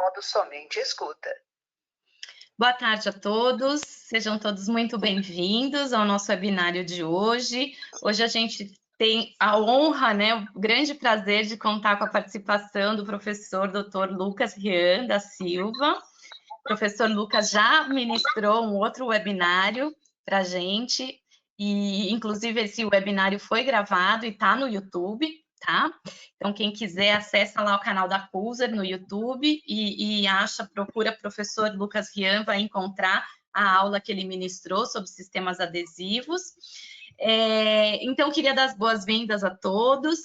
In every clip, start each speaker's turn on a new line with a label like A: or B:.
A: modo somente escuta.
B: Boa tarde a todos, sejam todos muito bem-vindos ao nosso webinário de hoje. Hoje a gente tem a honra, o grande prazer de contar com a participação do professor Dr. Lucas Rian da Silva. O professor Lucas já ministrou um outro webinário para a gente, e inclusive esse webinário foi gravado e está no YouTube, tá? Então, quem quiser, acessa lá o canal da Pulsar no YouTube e procura professor Lucas Rian, vai encontrar a aula que ele ministrou sobre sistemas adesivos. Então, queria dar as boas-vindas a todos,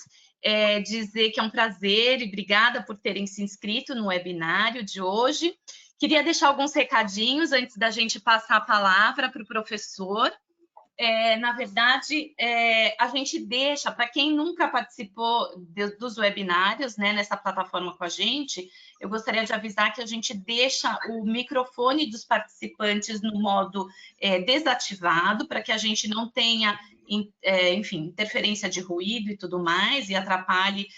B: dizer que é um prazer e obrigada por terem se inscrito no webinário de hoje. Queria deixar alguns recadinhos antes da gente passar a palavra para o professor. Na verdade, a gente deixa, para quem nunca participou dos webinários, nessa plataforma com a gente, eu gostaria de avisar que a gente deixa o microfone dos participantes no modo desativado, para que a gente não tenha, enfim, interferência de ruído e tudo mais, e atrapalhe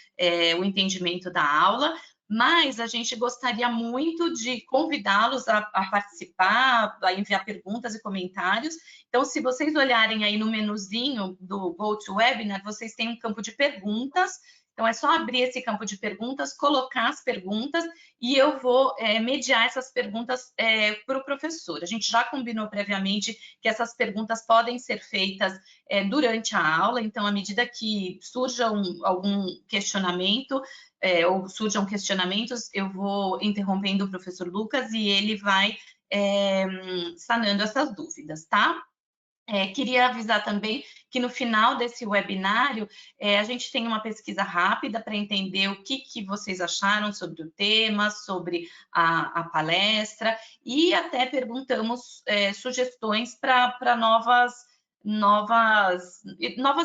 B: o entendimento da aula. Mas a gente gostaria muito de convidá-los a participar, a enviar perguntas e comentários. Então, se vocês olharem aí no menuzinho do GoToWebinar, vocês têm um campo de perguntas. Então, é só abrir esse campo de perguntas, colocar as perguntas e eu vou mediar essas perguntas para o professor. A gente já combinou previamente que essas perguntas podem ser feitas durante a aula, então, à medida que surja algum questionamento, ou surjam questionamentos, eu vou interrompendo o professor Lucas e ele vai sanando essas dúvidas, tá? Queria avisar também que no final desse webinário, a gente tem uma pesquisa rápida para entender o que vocês acharam sobre o tema, sobre a palestra, e até perguntamos sugestões para novas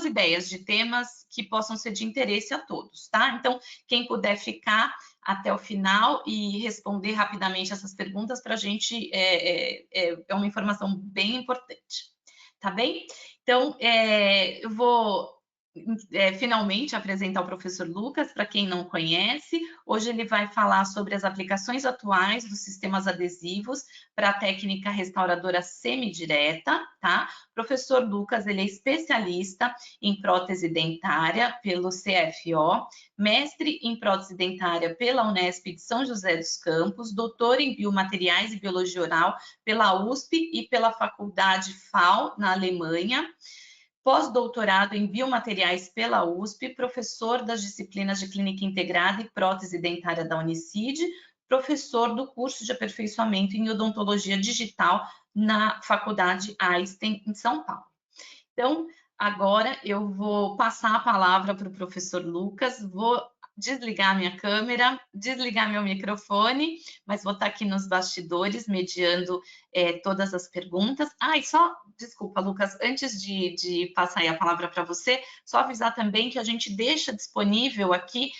B: ideias de temas que possam ser de interesse a todos, tá? Então, quem puder ficar até o final e responder rapidamente essas perguntas, para a gente é uma informação bem importante. Tá bem? Então, eu vou finalmente apresentar o professor Lucas, para quem não conhece. Hoje ele vai falar sobre as aplicações atuais dos sistemas adesivos para a técnica restauradora semidireta, tá? O professor Lucas, ele é especialista em prótese dentária pelo CFO, mestre em prótese dentária pela Unesp de São José dos Campos, doutor em biomateriais e biologia oral pela USP e pela Faculdade FAU, na Alemanha, pós-doutorado em biomateriais pela USP, professor das disciplinas de clínica integrada e prótese dentária da Unicid, professor do curso de aperfeiçoamento em odontologia digital na Faculdade Einstein, em São Paulo. Então, agora eu vou passar a palavra para o professor Lucas, vou desligar minha câmera, desligar meu microfone, mas vou estar aqui nos bastidores, mediando todas as perguntas. E só, desculpa, Lucas, antes de passar aí a palavra para você, só avisar também que a gente deixa disponível aqui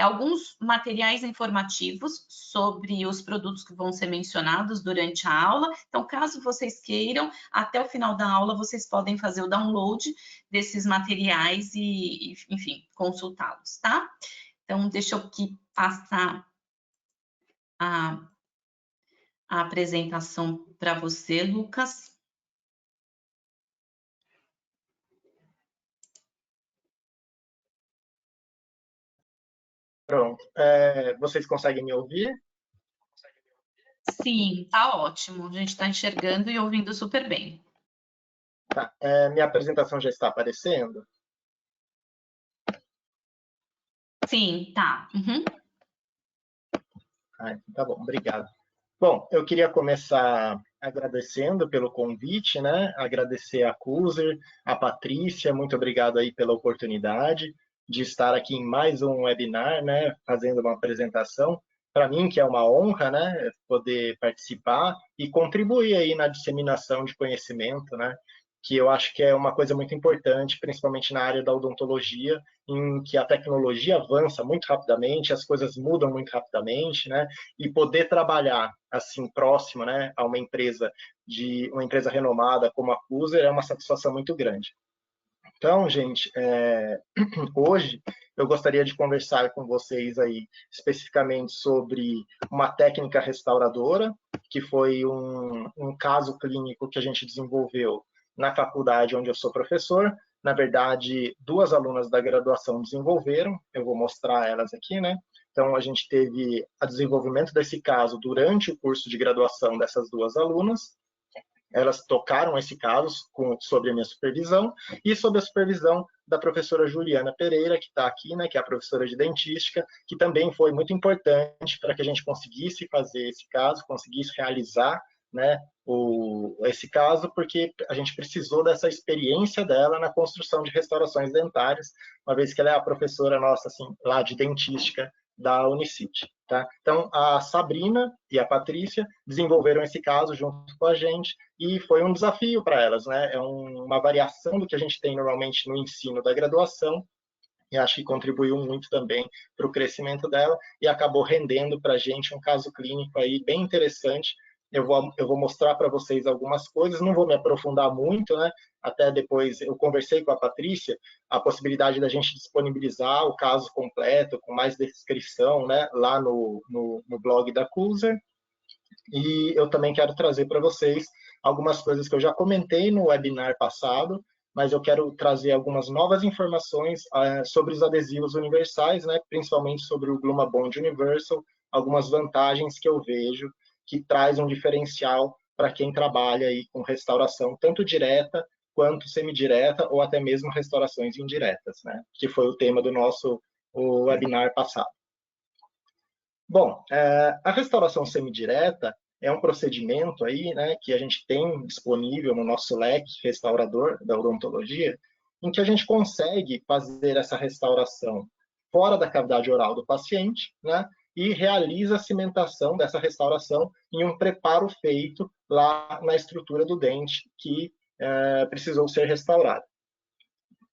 B: alguns materiais informativos sobre os produtos que vão ser mencionados durante a aula. Então, caso vocês queiram, até o final da aula, vocês podem fazer o download desses materiais e enfim, consultá-los, tá? Então, deixa eu aqui passar a apresentação para você, Lucas.
C: Pronto. Vocês conseguem me ouvir?
B: Sim, tá ótimo. A gente está enxergando e ouvindo super bem.
C: Tá. Minha apresentação já está aparecendo?
B: Sim, tá. Uhum.
C: Então tá bom, obrigado. Bom, eu queria começar agradecendo pelo convite, né? Agradecer a Pulsar, a Patrícia, muito obrigado aí pela oportunidade de estar aqui em mais um webinar, né? Fazendo uma apresentação. Para mim, que é uma honra, né? Poder participar e contribuir aí na disseminação de conhecimento, né? Que eu acho que é uma coisa muito importante, principalmente na área da odontologia, em que a tecnologia avança muito rapidamente, as coisas mudam muito rapidamente, né? E poder trabalhar assim próximo, né, a uma empresa renomada como a Pulsar é uma satisfação muito grande. Então, gente, hoje eu gostaria de conversar com vocês aí especificamente sobre uma técnica restauradora, que foi um caso clínico que a gente desenvolveu na faculdade onde eu sou professor. Na verdade, duas alunas da graduação desenvolveram, eu vou mostrar elas aqui, né? Então, a gente teve o desenvolvimento desse caso durante o curso de graduação dessas duas alunas. Elas tocaram esse caso sobre a minha supervisão e sob a supervisão da professora Juliana Pereira, que está aqui, né, que é a professora de dentística, que também foi muito importante para que a gente conseguisse fazer esse caso, conseguisse realizar, né, esse caso, porque a gente precisou dessa experiência dela na construção de restaurações dentárias, uma vez que ela é a professora nossa, assim, lá de dentística da Unicity. Tá? Então, a Sabrina e a Patrícia desenvolveram esse caso junto com a gente e foi um desafio para elas, né? É uma variação do que a gente tem normalmente no ensino da graduação, e acho que contribuiu muito também para o crescimento dela e acabou rendendo para a gente um caso clínico aí bem interessante. Eu vou mostrar para vocês algumas coisas, não vou me aprofundar muito, né? Até depois eu conversei com a Patrícia, a possibilidade da gente disponibilizar o caso completo, com mais descrição, né? Lá no blog da Cuser. E eu também quero trazer para vocês algumas coisas que eu já comentei no webinar passado, mas eu quero trazer algumas novas informações sobre os adesivos universais, né, principalmente sobre o Gluma Bond Universal, algumas vantagens que eu vejo que traz um diferencial para quem trabalha aí com restauração, tanto direta quanto semidireta, ou até mesmo restaurações indiretas, né, que foi o tema do nosso webinar passado. Bom, a restauração semidireta é um procedimento aí, né, que a gente tem disponível no nosso leque restaurador da odontologia, em que a gente consegue fazer essa restauração fora da cavidade oral do paciente, né, e realiza a cimentação dessa restauração em um preparo feito lá na estrutura do dente que precisou ser restaurado.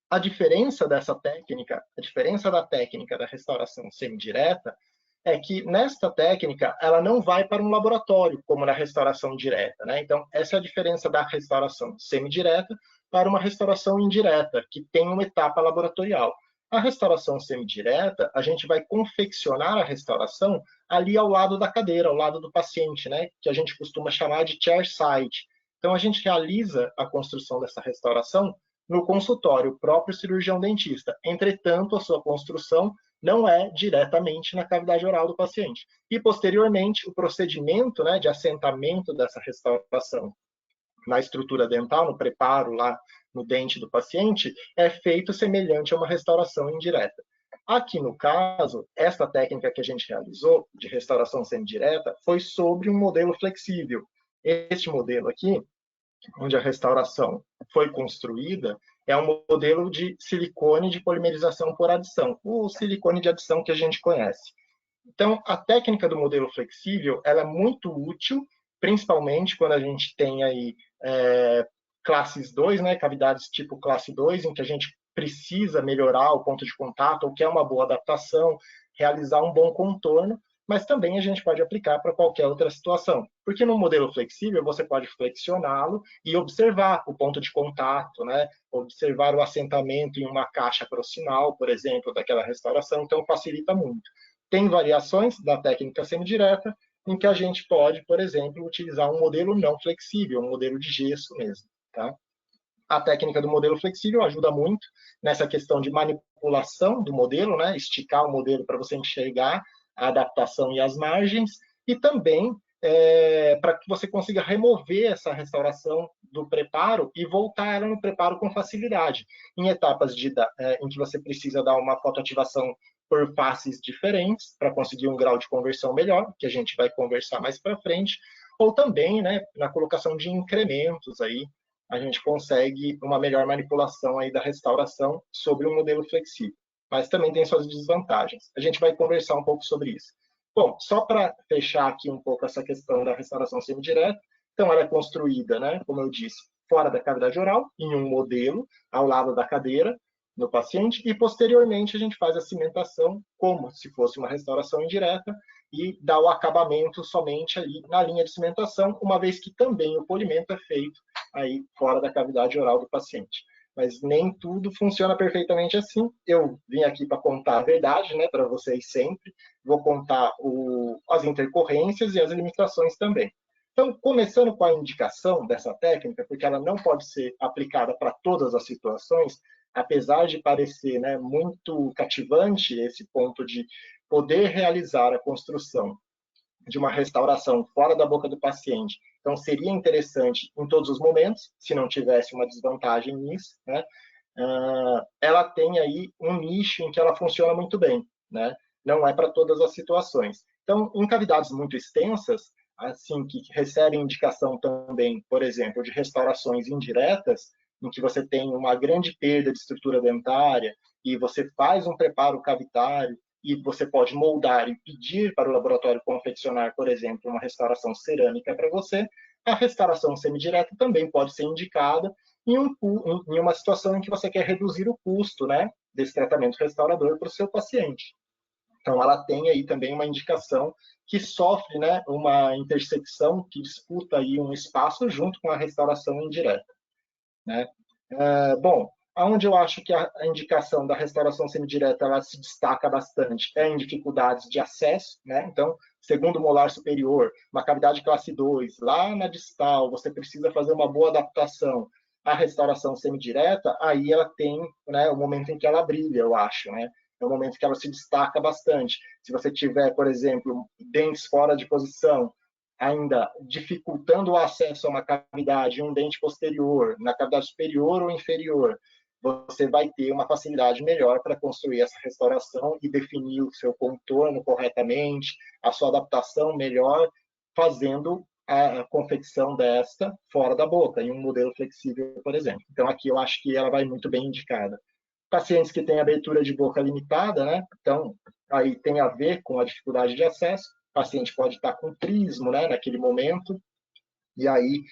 C: A diferença dessa técnica, a diferença da técnica da restauração semidireta, é que nesta técnica ela não vai para um laboratório, como na restauração direta, né? Então, essa é a diferença da restauração semidireta para uma restauração indireta, que tem uma etapa laboratorial. A restauração semidireta, a gente vai confeccionar a restauração ali ao lado da cadeira, ao lado do paciente, né? Que a gente costuma chamar de chairside. Então, a gente realiza a construção dessa restauração no consultório, o próprio cirurgião dentista. Entretanto, a sua construção não é diretamente na cavidade oral do paciente. E, posteriormente, o procedimento, né, de assentamento dessa restauração na estrutura dental, no preparo lá no dente do paciente, é feito semelhante a uma restauração indireta. Aqui, no caso, esta técnica que a gente realizou, de restauração semidireta, foi sobre um modelo flexível. Este modelo aqui, onde a restauração foi construída, é um modelo de silicone de polimerização por adição, o silicone de adição que a gente conhece. Então, a técnica do modelo flexível, ela é muito útil, principalmente quando a gente tem aí classes 2, né, cavidades tipo classe 2, em que a gente precisa melhorar o ponto de contato, ou quer uma boa adaptação, realizar um bom contorno, mas também a gente pode aplicar para qualquer outra situação. Porque no modelo flexível, você pode flexioná-lo e observar o ponto de contato, né? Observar o assentamento em uma caixa proximal, por exemplo, daquela restauração, então facilita muito. Tem variações da técnica semidireta, em que a gente pode, por exemplo, utilizar um modelo não flexível, um modelo de gesso mesmo. Tá? A técnica do modelo flexível ajuda muito nessa questão de manipulação do modelo, né? Esticar o modelo para você enxergar a adaptação e as margens, e também para que você consiga remover essa restauração do preparo e voltar ela no preparo com facilidade, em etapas em que você precisa dar uma fotoativação por faces diferentes, para conseguir um grau de conversão melhor, que a gente vai conversar mais para frente, ou também, né, na colocação de incrementos aí, a gente consegue uma melhor manipulação aí da restauração sobre um modelo flexível. Mas também tem suas desvantagens. A gente vai conversar um pouco sobre isso. Bom, só para fechar aqui um pouco essa questão da restauração semidireta, então ela é construída, né, como eu disse, fora da cavidade oral, em um modelo, ao lado da cadeira, no paciente, e posteriormente a gente faz a cimentação como se fosse uma restauração indireta e dá o acabamento somente ali na linha de cimentação, uma vez que também o polimento é feito aí fora da cavidade oral do paciente. mas nem tudo funciona perfeitamente assim. Eu vim aqui para contar a verdade, né, para vocês sempre. Vou contar as intercorrências e as limitações também. Então, começando com a indicação dessa técnica, porque ela não pode ser aplicada para todas as situações, apesar de parecer, né, muito cativante esse ponto de poder realizar a construção de uma restauração fora da boca do paciente. Então, seria interessante em todos os momentos, se não tivesse uma desvantagem nisso, né? Ela tem aí um nicho em que ela funciona muito bem, né? Não é para todas as situações. Então, em cavidades muito extensas, assim, que recebem indicação também, por exemplo, de restaurações indiretas, em que você tem uma grande perda de estrutura dentária e você faz um preparo cavitário e você pode moldar e pedir para o laboratório confeccionar, por exemplo, uma restauração cerâmica para você, a restauração semidireta também pode ser indicada em uma situação em que você quer reduzir o custo, né, desse tratamento restaurador para o seu paciente. Então, ela tem aí também uma indicação que sofre, né, uma intersecção que disputa aí um espaço junto com a restauração indireta, né? Bom, aonde eu acho que a indicação da restauração semidireta ela se destaca bastante é em dificuldades de acesso, né? Então, segundo molar superior, uma cavidade classe 2, lá na distal, você precisa fazer uma boa adaptação à restauração semidireta, aí ela tem, né, o momento em que ela brilha, eu acho, né? É o momento que ela se destaca bastante. Se você tiver, por exemplo, dentes fora de posição, ainda dificultando o acesso a uma cavidade, um dente posterior, na cavidade superior ou inferior, você vai ter uma facilidade melhor para construir essa restauração e definir o seu contorno corretamente, a sua adaptação melhor, fazendo a confecção desta fora da boca, em um modelo flexível, por exemplo. Então, aqui eu acho que ela vai muito bem indicada. Pacientes que têm abertura de boca limitada, né? Então, aí tem a ver com a dificuldade de acesso. O paciente pode estar com prisma, né, naquele momento, e aí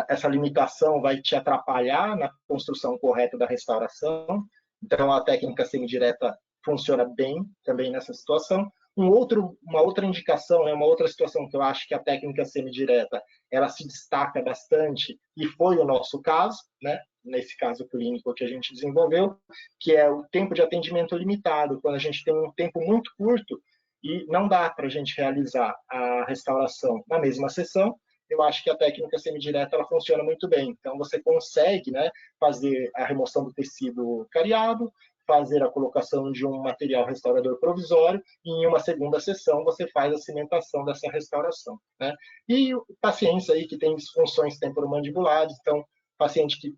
C: essa limitação vai te atrapalhar na construção correta da restauração. Então, a técnica semidireta funciona bem também nessa situação. Uma outra indicação, né, uma outra situação que eu acho que a técnica semidireta ela se destaca bastante, e foi o nosso caso, né, nesse caso clínico que a gente desenvolveu, que é o tempo de atendimento limitado, quando a gente tem um tempo muito curto e não dá para a gente realizar a restauração na mesma sessão. Eu acho que a técnica semidireta ela funciona muito bem. Então, você consegue, né, fazer a remoção do tecido cariado, fazer a colocação de um material restaurador provisório, e em uma segunda sessão você faz a cimentação dessa restauração, né? E pacientes aí que têm disfunções temporomandibulares, então, paciente que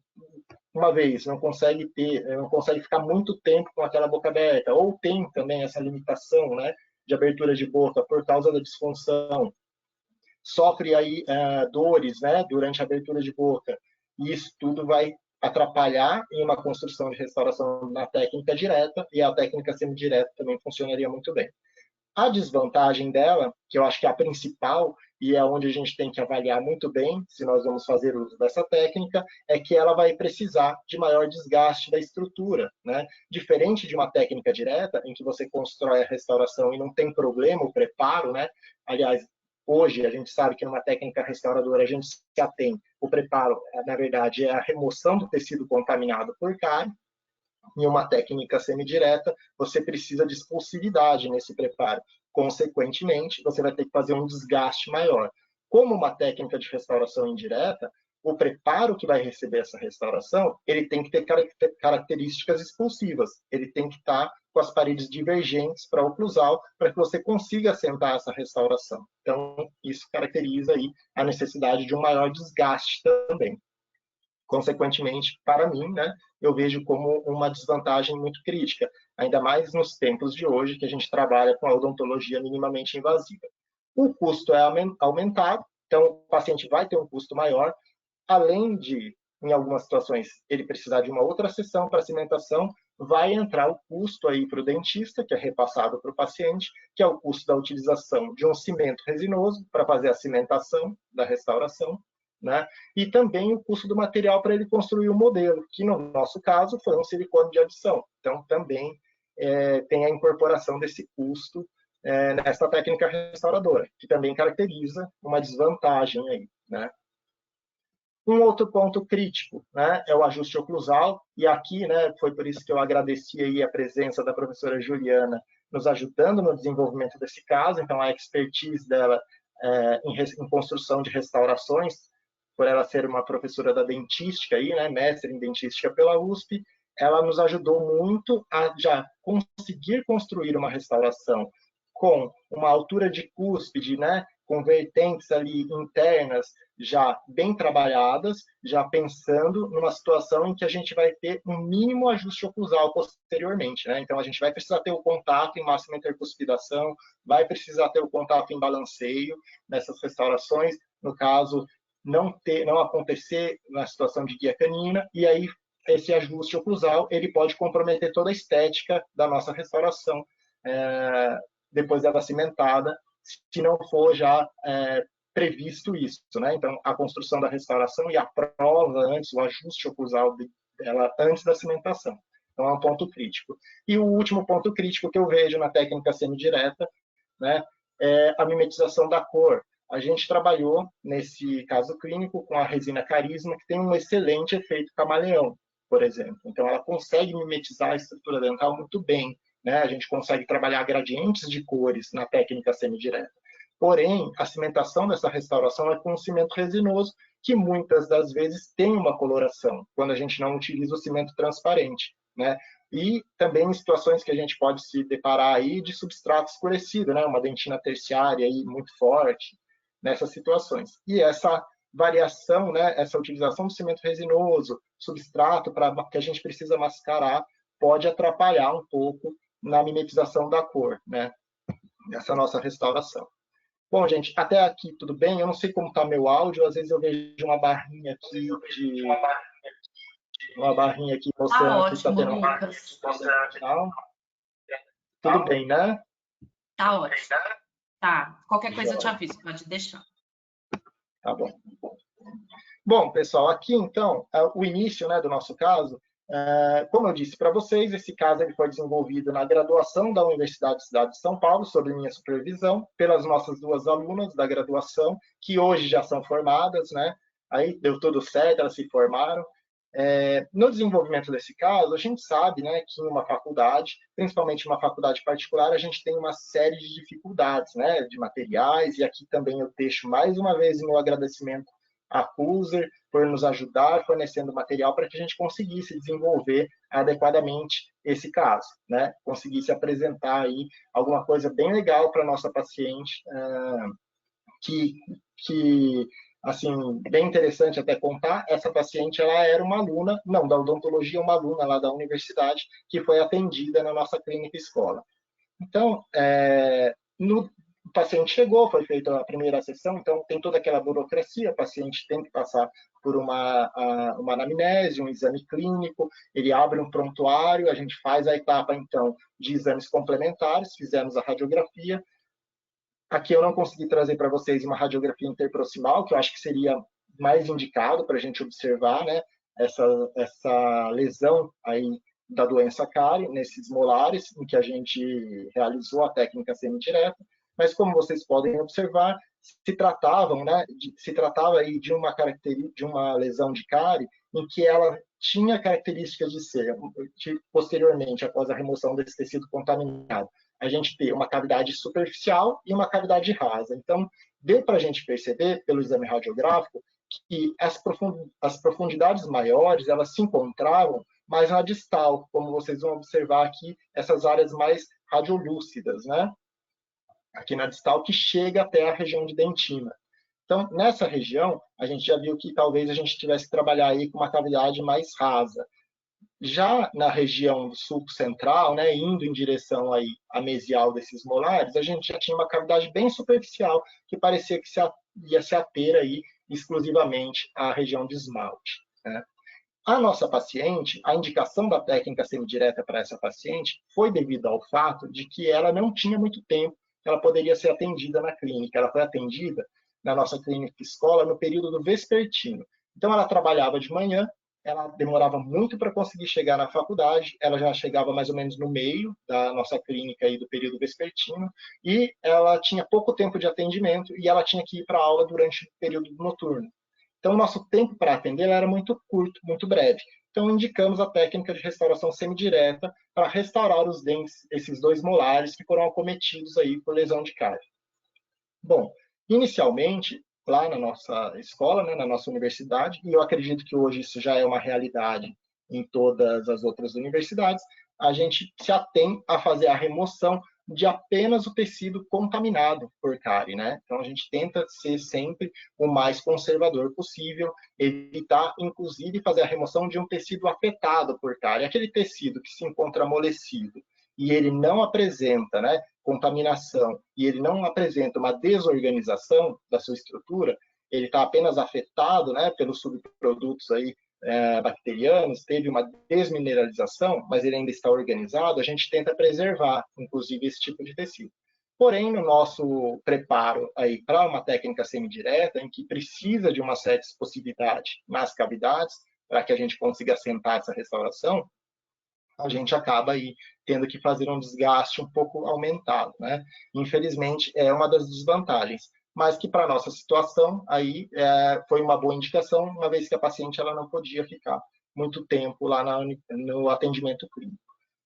C: uma vez não consegue ficar muito tempo com aquela boca aberta, ou tem também essa limitação, né, de abertura de boca por causa da disfunção, sofre aí dores, né, durante a abertura de boca, e isso tudo vai atrapalhar em uma construção de restauração na técnica direta, e a técnica semidireta também funcionaria muito bem. A desvantagem dela, que eu acho que é a principal, e é onde a gente tem que avaliar muito bem se nós vamos fazer uso dessa técnica, é que ela vai precisar de maior desgaste da estrutura, né? Diferente de uma técnica direta, em que você constrói a restauração e não tem problema o preparo, né? Aliás, hoje a gente sabe que numa técnica restauradora a gente já tem o preparo, na verdade, é a remoção do tecido contaminado por cárie. Em uma técnica semidireta, você precisa de expulsividade nesse preparo. Consequentemente, você vai ter que fazer um desgaste maior. Como uma técnica de restauração indireta, o preparo que vai receber essa restauração, ele tem que ter características expulsivas. Ele tem que estar com as paredes divergentes para oclusal, para que você consiga assentar essa restauração. Então, isso caracteriza aí a necessidade de um maior desgaste também. Consequentemente, para mim, né, eu vejo como uma desvantagem muito crítica, ainda mais nos tempos de hoje, que a gente trabalha com a odontologia minimamente invasiva. O custo é aumentado, então o paciente vai ter um custo maior, além de, em algumas situações, ele precisar de uma outra sessão para cimentação, vai entrar o custo aí para o dentista, que é repassado para o paciente, que é o custo da utilização de um cimento resinoso para fazer a cimentação da restauração, né? E também o custo do material para ele construir o modelo, que no nosso caso foi um silicone de adição. Então, também tem a incorporação desse custo nessa técnica restauradora, que também caracteriza uma desvantagem aí, né? Um outro ponto crítico, né, é o ajuste oclusal, e aqui, né, foi por isso que eu agradeci aí a presença da professora Juliana nos ajudando no desenvolvimento desse caso, então a expertise dela em construção de restaurações, por ela ser uma professora da dentística aí, né, mestre em dentística pela USP, ela nos ajudou muito a já conseguir construir uma restauração com uma altura de cúspide, né, com vertentes ali internas já bem trabalhadas, já pensando numa situação em que a gente vai ter um mínimo ajuste oclusal posteriormente, né? Então a gente vai precisar ter o contato em máxima intercuspidação, vai precisar ter o contato em balanceio nessas restaurações, no caso não acontecer na situação de guia canina, e aí esse ajuste oclusal ele pode comprometer toda a estética da nossa restauração depois dela cimentada, se não for já previsto isso, né? Então, a construção da restauração e a prova antes, o ajuste oclusal dela antes da cimentação. Então, é um ponto crítico. E o último ponto crítico que eu vejo na técnica semidireta, né, é a mimetização da cor. A gente trabalhou, nesse caso clínico, com a resina Carisma, que tem um excelente efeito camaleão, por exemplo. Então, ela consegue mimetizar a estrutura dental muito bem, né? A gente consegue trabalhar gradientes de cores na técnica semidireta. Porém, a cimentação dessa restauração é com um cimento resinoso, que muitas das vezes tem uma coloração, quando a gente não utiliza o cimento transparente, né? E também em situações que a gente pode se deparar aí de substrato escurecido, né? Uma dentina terciária aí muito forte, nessas situações. E essa variação, né? Essa utilização do cimento resinoso, substrato que a gente precisa mascarar, pode atrapalhar um pouco na mimetização da cor, né? Nessa nossa restauração. Bom, gente, até aqui tudo bem? Eu não sei como está meu áudio, às vezes eu vejo uma barrinha aqui
B: Tá
C: mostrando que está
B: ótimo,
C: tendo
B: Lucas.
C: tudo bem, né?
B: Tá ótimo. Tá. Qualquer coisa eu te aviso, pode deixar.
C: Tá bom. Bom, pessoal, aqui então, o início, né, do nosso caso, como eu disse para vocês, esse caso ele foi desenvolvido na graduação da Universidade de Cidade de São Paulo, sob minha supervisão, pelas nossas duas alunas da graduação, que hoje já são formadas, né? Aí deu tudo certo, elas se formaram. No desenvolvimento desse caso, a gente sabe, né, que em uma faculdade, principalmente uma faculdade particular, a gente tem uma série de dificuldades, né, de materiais, e aqui também eu deixo mais uma vez o meu agradecimento à Cuser por nos ajudar fornecendo material para que a gente conseguisse desenvolver adequadamente esse caso, né, conseguisse apresentar aí alguma coisa bem legal para a nossa paciente, que assim, bem interessante até contar, essa paciente, ela era uma aluna, não da odontologia, uma aluna lá da universidade, que foi atendida na nossa clínica escola. Então, o paciente chegou, foi feita a primeira sessão, então tem toda aquela burocracia, o paciente tem que passar por uma anamnese, um exame clínico, ele abre um prontuário, a gente faz a etapa, então, de exames complementares, fizemos a radiografia. Aqui eu não consegui trazer para vocês uma radiografia interproximal, que eu acho que seria mais indicado para a gente observar, né, essa lesão aí da doença cárie nesses molares, em que a gente realizou a técnica semidireta. Mas como vocês podem observar, se tratava aí de uma lesão de cárie em que ela tinha características de ser, posteriormente, após a remoção desse tecido contaminado, a gente ter uma cavidade superficial e uma cavidade rasa. Então, deu para a gente perceber, pelo exame radiográfico, que as profundidades maiores, elas se encontravam mais na distal, como vocês vão observar aqui, essas áreas mais radiolúcidas, né? Aqui na distal, que chega até a região de dentina. Então, nessa região, a gente já viu que talvez a gente tivesse que trabalhar aí com uma cavidade mais rasa. Já na região do sulco central, né, indo em direção aí à mesial desses molares, a gente já tinha uma cavidade bem superficial, que parecia que ia se ater aí exclusivamente à região de esmalte, né? A nossa paciente, a indicação da técnica semidireta para essa paciente foi devido ao fato de que ela não tinha muito tempo que ela poderia ser atendida na clínica. Ela foi atendida na nossa clínica escola no período do vespertino. Então, ela trabalhava de manhã, ela demorava muito para conseguir chegar na faculdade, ela já chegava mais ou menos no meio da nossa clínica aí do período vespertino, e ela tinha pouco tempo de atendimento e ela tinha que ir para a aula durante o período noturno. Então, o nosso tempo para atender era muito curto, muito breve. Então, indicamos a técnica de restauração semidireta para restaurar os dentes, esses 2 molares que foram acometidos aí por lesão de cárie. Bom, inicialmente, lá na nossa escola, né, na nossa universidade, e eu acredito que hoje isso já é uma realidade em todas as outras universidades, a gente se atém a fazer a remoção de apenas o tecido contaminado por cárie, né? Então, a gente tenta ser sempre o mais conservador possível, evitar, inclusive, fazer a remoção de um tecido afetado por cárie, aquele tecido que se encontra amolecido e ele não apresenta, né, contaminação e ele não apresenta uma desorganização da sua estrutura, ele está apenas afetado, né, pelos subprodutos aí bacterianos, teve uma desmineralização, mas ele ainda está organizado, a gente tenta preservar, inclusive, esse tipo de tecido. Porém, no nosso preparo aí para uma técnica semidireta, em que precisa de uma certa expossividade nas cavidades, para que a gente consiga assentar essa restauração, a gente acaba aí tendo que fazer um desgaste um pouco aumentado, né? Infelizmente, é uma das desvantagens, mas que para nossa situação aí foi uma boa indicação, uma vez que a paciente ela não podia ficar muito tempo lá no atendimento clínico.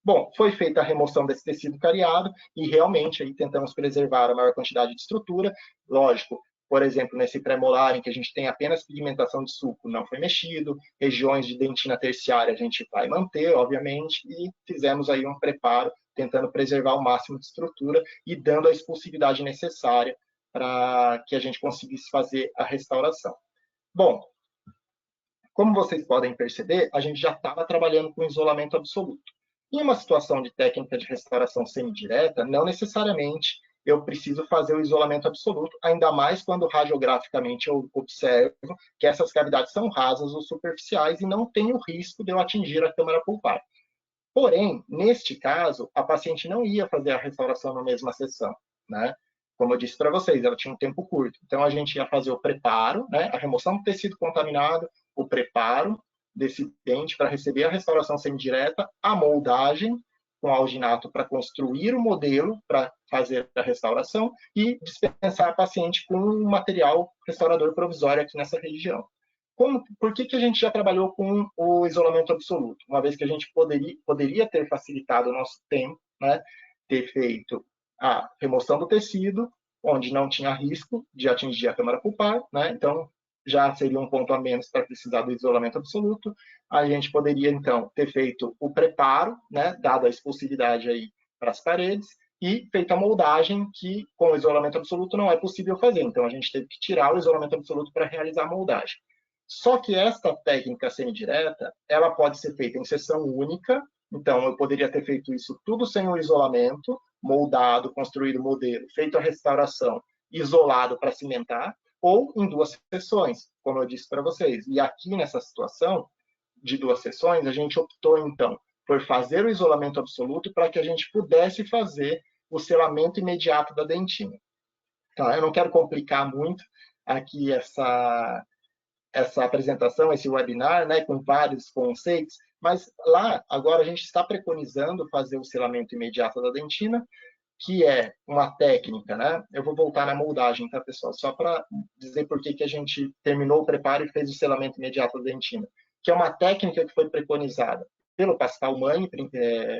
C: Bom, foi feita a remoção desse tecido cariado e realmente aí tentamos preservar a maior quantidade de estrutura. Lógico, por exemplo, nesse premolar em que a gente tem apenas pigmentação de sulco, não foi mexido, regiões de dentina terciária a gente vai manter, obviamente, e fizemos aí um preparo tentando preservar o máximo de estrutura e dando a expulsividade necessária para que a gente conseguisse fazer a restauração. Bom, como vocês podem perceber, a gente já estava trabalhando com isolamento absoluto. Em uma situação de técnica de restauração semidireta, não necessariamente eu preciso fazer o isolamento absoluto, ainda mais quando radiograficamente eu observo que essas cavidades são rasas ou superficiais e não tem o risco de eu atingir a câmara pulpar. Porém, neste caso, a paciente não ia fazer a restauração na mesma sessão, né? Como eu disse para vocês, ela tinha um tempo curto. Então, a gente ia fazer o preparo, né? A remoção do tecido contaminado, o preparo desse dente para receber a restauração semidireta, a moldagem com alginato para construir o modelo para fazer a restauração e dispensar a paciente com um material restaurador provisório aqui nessa região. Por que a gente já trabalhou com o isolamento absoluto? Uma vez que a gente poderia ter facilitado o nosso tempo, né? Ter feito a remoção do tecido, onde não tinha risco de atingir a câmara pulpar, né? Então, já seria um ponto a menos para precisar do isolamento absoluto. A gente poderia, então, ter feito o preparo, né? Dado a expulsividade aí para as paredes, e feito a moldagem, que com o isolamento absoluto não é possível fazer. Então, a gente teve que tirar o isolamento absoluto para realizar a moldagem. Só que esta técnica semidireta, ela pode ser feita em sessão única, então eu poderia ter feito isso tudo sem o isolamento, moldado, construído o modelo, feito a restauração, isolado para cimentar, ou em 2 sessões, como eu disse para vocês. E aqui nessa situação de 2 sessões, a gente optou então por fazer o isolamento absoluto para que a gente pudesse fazer o selamento imediato da dentina. Tá? Eu não quero complicar muito aqui essa apresentação, esse webinar, né, com vários conceitos, mas lá, agora, a gente está preconizando fazer o selamento imediato da dentina, que é uma técnica, né? Eu vou voltar na moldagem, tá, pessoal? Só para dizer por que a gente terminou o preparo e fez o selamento imediato da dentina, que é uma técnica que foi preconizada pelo Pascal Mann,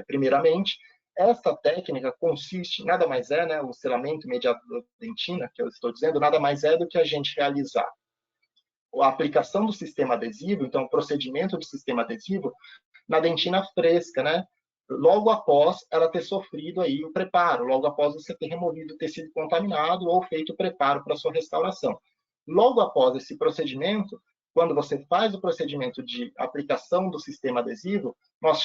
C: primeiramente. Essa técnica consiste, nada mais é, né, o selamento imediato da dentina, que eu estou dizendo, nada mais é do que a gente realizar a aplicação do sistema adesivo, então o procedimento do sistema adesivo na dentina fresca, né? Logo após ela ter sofrido aí o preparo, logo após você ter removido o tecido contaminado ou feito o preparo para sua restauração. Logo após esse procedimento, quando você faz o procedimento de aplicação do sistema adesivo, nós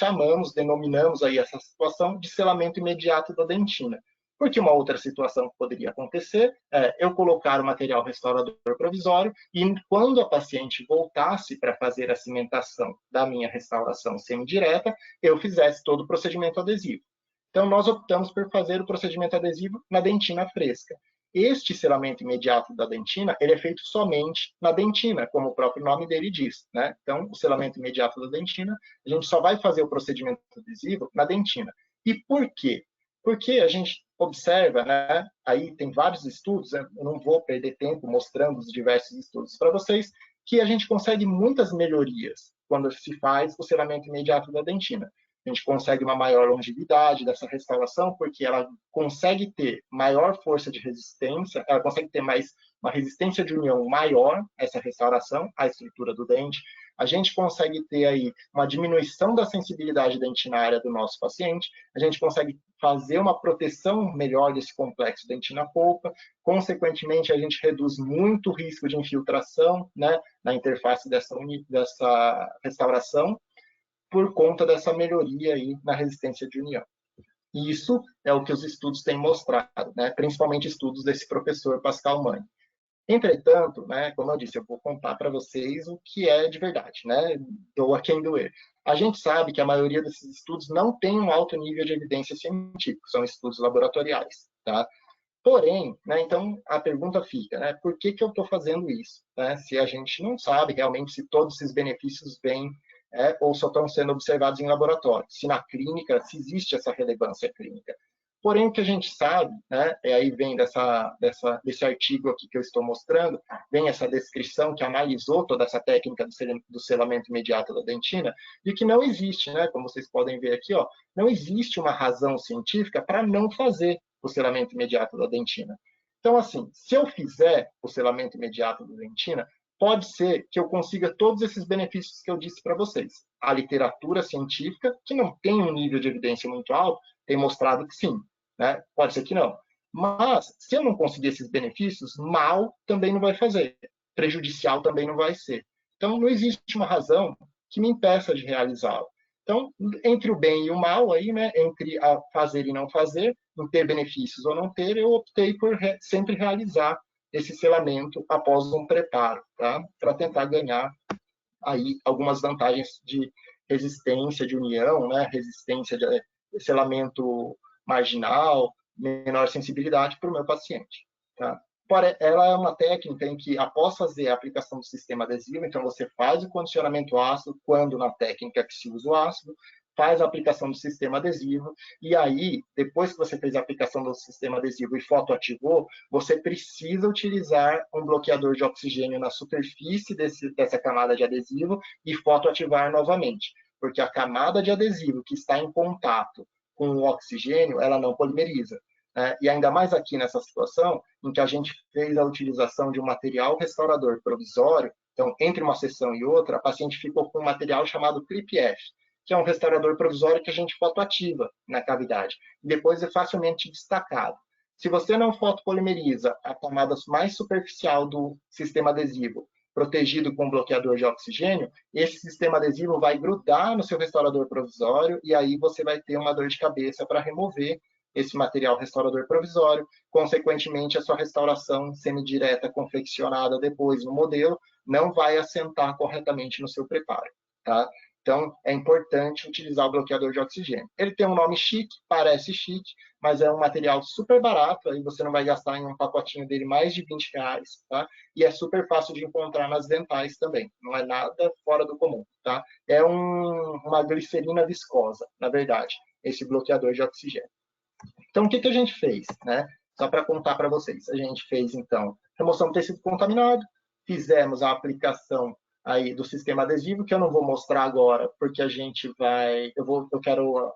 C: denominamos aí essa situação de selamento imediato da dentina. Porque uma outra situação que poderia acontecer é eu colocar o material restaurador provisório e quando a paciente voltasse para fazer a cimentação da minha restauração semidireta, eu fizesse todo o procedimento adesivo. Então, nós optamos por fazer o procedimento adesivo na dentina fresca. Este selamento imediato da dentina, ele é feito somente na dentina, como o próprio nome dele diz, né? Então, o selamento imediato da dentina, a gente só vai fazer o procedimento adesivo na dentina. E por quê? Porque a gente observa, né, aí tem vários estudos, eu não vou perder tempo mostrando os diversos estudos para vocês, que a gente consegue muitas melhorias quando se faz o selamento imediato da dentina. A gente consegue uma maior longevidade dessa restauração, porque ela consegue ter maior força de resistência, ela consegue ter uma resistência de união maior, essa restauração, à estrutura do dente. A gente consegue ter aí uma diminuição da sensibilidade dentinária do nosso paciente, a gente consegue fazer uma proteção melhor desse complexo dentina-polpa, consequentemente, a gente reduz muito o risco de infiltração, né, na interface dessa restauração, por conta dessa melhoria aí na resistência de união. Isso é o que os estudos têm mostrado, né? Principalmente estudos desse professor Pascal Mann. Entretanto, né, como eu disse, eu vou contar para vocês o que é de verdade, né? Doa quem doer. A gente sabe que a maioria desses estudos não tem um alto nível de evidência científica, são estudos laboratoriais, tá? Porém, né, então a pergunta fica, né, por que eu estou fazendo isso? Né? Se a gente não sabe realmente se todos esses benefícios vêm ou só estão sendo observados em laboratório, se na clínica, se existe essa relevância clínica. Porém, o que a gente sabe, né, aí vem desse artigo aqui que eu estou mostrando, vem essa descrição que analisou toda essa técnica do selamento imediato da dentina, de que não existe, né, como vocês podem ver aqui, ó, não existe uma razão científica para não fazer o selamento imediato da dentina. Então, assim, se eu fizer o selamento imediato da dentina, pode ser que eu consiga todos esses benefícios que eu disse para vocês. A literatura científica, que não tem um nível de evidência muito alto, tem mostrado que sim, né? Pode ser que não. Mas, se eu não conseguir esses benefícios, mal também não vai fazer, prejudicial também não vai ser. Então, não existe uma razão que me impeça de realizá-lo. Então, entre o bem e o mal, aí, né, entre a fazer e não fazer, em ter benefícios ou não ter, eu optei por sempre realizar esse selamento após um preparo, tá? Para tentar ganhar aí algumas vantagens de resistência de união, né? Resistência de selamento marginal, menor sensibilidade para o meu paciente, tá? Ela é uma técnica em que, após fazer a aplicação do sistema adesivo, então você faz o condicionamento ácido, quando na técnica que se usa o ácido, faz a aplicação do sistema adesivo, e aí, depois que você fez a aplicação do sistema adesivo e fotoativou, você precisa utilizar um bloqueador de oxigênio na superfície dessa camada de adesivo e fotoativar novamente, porque a camada de adesivo que está em contato com o oxigênio, ela não polimeriza. E ainda mais aqui nessa situação, em que a gente fez a utilização de um material restaurador provisório, então, entre uma sessão e outra, a paciente ficou com um material chamado Clip-F, que é um restaurador provisório que a gente fotoativa na cavidade. Depois é facilmente destacado. Se você não fotopolimeriza a camada mais superficial do sistema adesivo, protegido com bloqueador de oxigênio, esse sistema adesivo vai grudar no seu restaurador provisório e aí você vai ter uma dor de cabeça para remover esse material restaurador provisório, consequentemente a sua restauração semidireta confeccionada depois no modelo não vai assentar corretamente no seu preparo, tá? Então, é importante utilizar o bloqueador de oxigênio. Ele tem um nome chique, parece chique, mas é um material super barato, aí você não vai gastar em um pacotinho dele mais de R$20, tá? E é super fácil de encontrar nas dentais também, não é nada fora do comum, tá? É uma glicerina viscosa, na verdade, esse bloqueador de oxigênio. Então, o que a gente fez, né? Só para contar para vocês. A gente fez, então, remoção do tecido contaminado, fizemos a aplicação aí do sistema adesivo, que eu não vou mostrar agora, porque a gente vai... Eu quero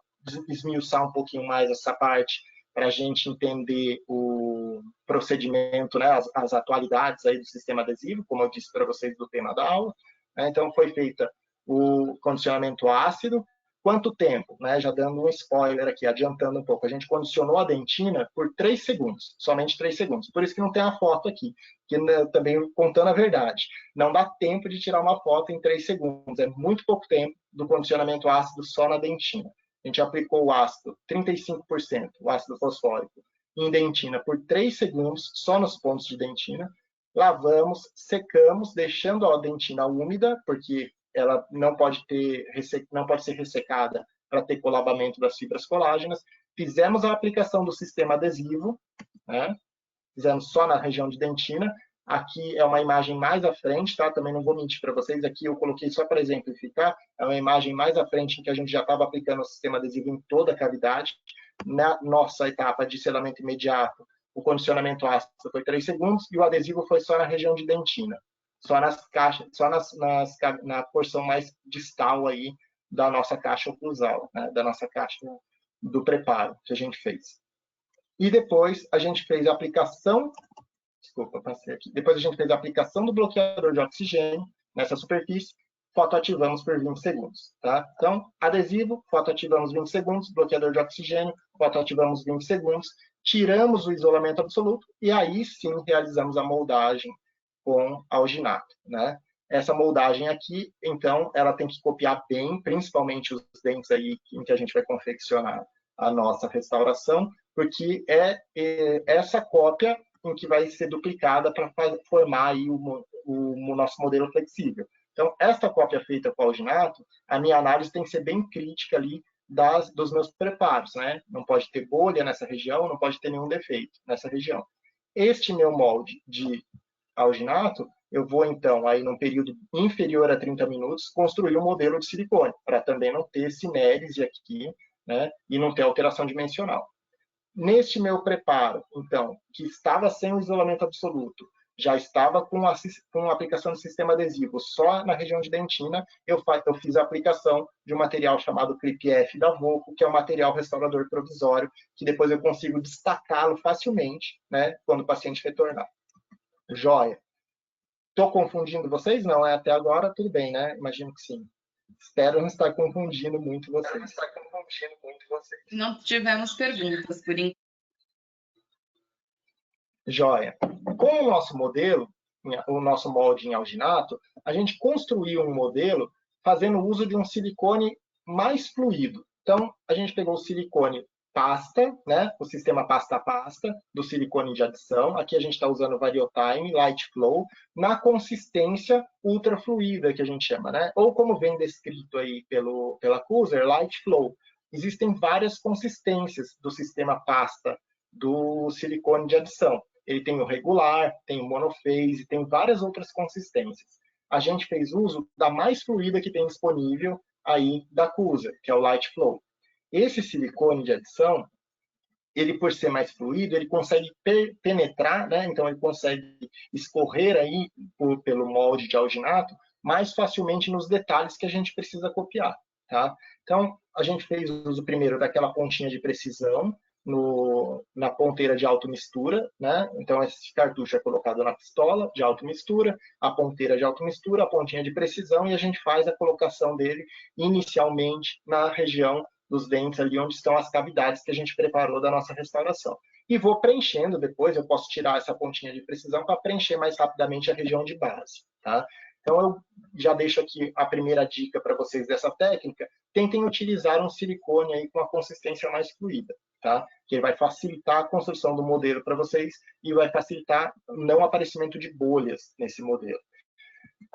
C: esmiuçar um pouquinho mais essa parte para a gente entender o procedimento, né, as atualidades aí do sistema adesivo, como eu disse para vocês do tema da aula. Então, foi feita o condicionamento ácido. Quanto tempo? Né? Já dando um spoiler aqui, adiantando um pouco. A gente condicionou a dentina por 3 segundos, somente 3 segundos. Por isso que não tem a foto aqui, que também contando a verdade. Não dá tempo de tirar uma foto em 3 segundos. É muito pouco tempo do condicionamento ácido só na dentina. A gente aplicou o ácido, 35%, o ácido fosfórico, em dentina por 3 segundos, só nos pontos de dentina. Lavamos, secamos, deixando a dentina úmida, porque ela não pode ser ressecada para ter colabamento das fibras colágenas. Fizemos a aplicação do sistema adesivo, né? Fizemos só na região de dentina. Aqui é uma imagem mais à frente, tá? Também não vou mentir para vocês, aqui eu coloquei só para exemplificar, é uma imagem mais à frente em que a gente já estava aplicando o sistema adesivo em toda a cavidade. Na nossa etapa de selamento imediato, o condicionamento ácido foi 3 segundos e o adesivo foi só na região de dentina. só nas caixas, só na porção mais distal aí da nossa caixa oclusal, né? Da nossa caixa do preparo que a gente fez. E depois a gente fez a aplicação, desculpa, passei aqui. Depois a gente fez a aplicação do bloqueador de oxigênio nessa superfície, fotoativamos por 20 segundos, tá? Então, adesivo, fotoativamos 20 segundos, bloqueador de oxigênio, fotoativamos 20 segundos, tiramos o isolamento absoluto e aí sim realizamos a moldagem com alginato, né? Essa moldagem aqui, então, ela tem que copiar bem, principalmente os dentes aí em que a gente vai confeccionar a nossa restauração, porque é essa cópia em que vai ser duplicada para formar aí o nosso modelo flexível. Então, esta cópia feita com alginato, a minha análise tem que ser bem crítica ali dos meus preparos, né? Não pode ter bolha nessa região, não pode ter nenhum defeito nessa região. Este meu molde de alginato, eu vou, então, aí num período inferior a 30 minutos, construir um modelo de silicone, para também não ter sinérese aqui, né? E não ter alteração dimensional. Neste meu preparo, então, que estava sem o isolamento absoluto, já estava com a aplicação do sistema adesivo só na região de dentina, eu fiz a aplicação de um material chamado Clip F da Volco, que é um material restaurador provisório, que depois eu consigo destacá-lo facilmente, né, quando o paciente retornar. Joia. Estou confundindo vocês? Não, é até agora tudo bem, né? Imagino que sim. Espero não estar confundindo muito vocês.
B: Não tivemos perguntas por enquanto.
C: Joia. Com o nosso modelo, o nosso molde em alginato, a gente construiu um modelo fazendo uso de um silicone mais fluido. Então, a gente pegou o silicone pasta, né? O sistema pasta-pasta do silicone de adição. Aqui a gente está usando o Variotime Light Flow na consistência ultrafluida, que a gente chama, né? Ou como vem descrito aí pela Kuser, Light Flow. Existem várias consistências do sistema pasta do silicone de adição. Ele tem o regular, tem o monophase, tem várias outras consistências. A gente fez uso da mais fluida que tem disponível aí da Kuser, que é o Light Flow. Esse silicone de adição, ele por ser mais fluido, ele consegue penetrar, né? Então ele consegue escorrer aí pelo molde de alginato mais facilmente nos detalhes que a gente precisa copiar, tá? Então a gente fez uso primeiro daquela pontinha de precisão na ponteira de automistura, né? Então esse cartucho é colocado na pistola de automistura, a ponteira de automistura, a pontinha de precisão e a gente faz a colocação dele inicialmente na região dos dentes ali onde estão as cavidades que a gente preparou da nossa restauração. E vou preenchendo depois, eu posso tirar essa pontinha de precisão para preencher mais rapidamente a região de base, tá? Então eu já deixo aqui a primeira dica para vocês dessa técnica, tentem utilizar um silicone aí com a consistência mais fluida, tá? Que vai facilitar a construção do modelo para vocês e vai facilitar o não aparecimento de bolhas nesse modelo.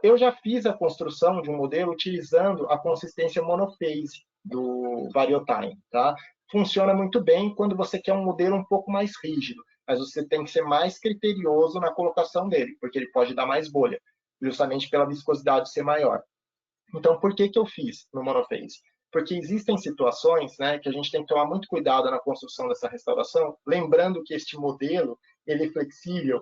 C: Eu já fiz a construção de um modelo utilizando a consistência monophase do Variotime, tá? Funciona muito bem quando você quer um modelo um pouco mais rígido, mas você tem que ser mais criterioso na colocação dele, porque ele pode dar mais bolha, justamente pela viscosidade ser maior. Então, por que eu fiz no monophase? Porque existem situações, né, que a gente tem que tomar muito cuidado na construção dessa restauração, lembrando que este modelo, ele é flexível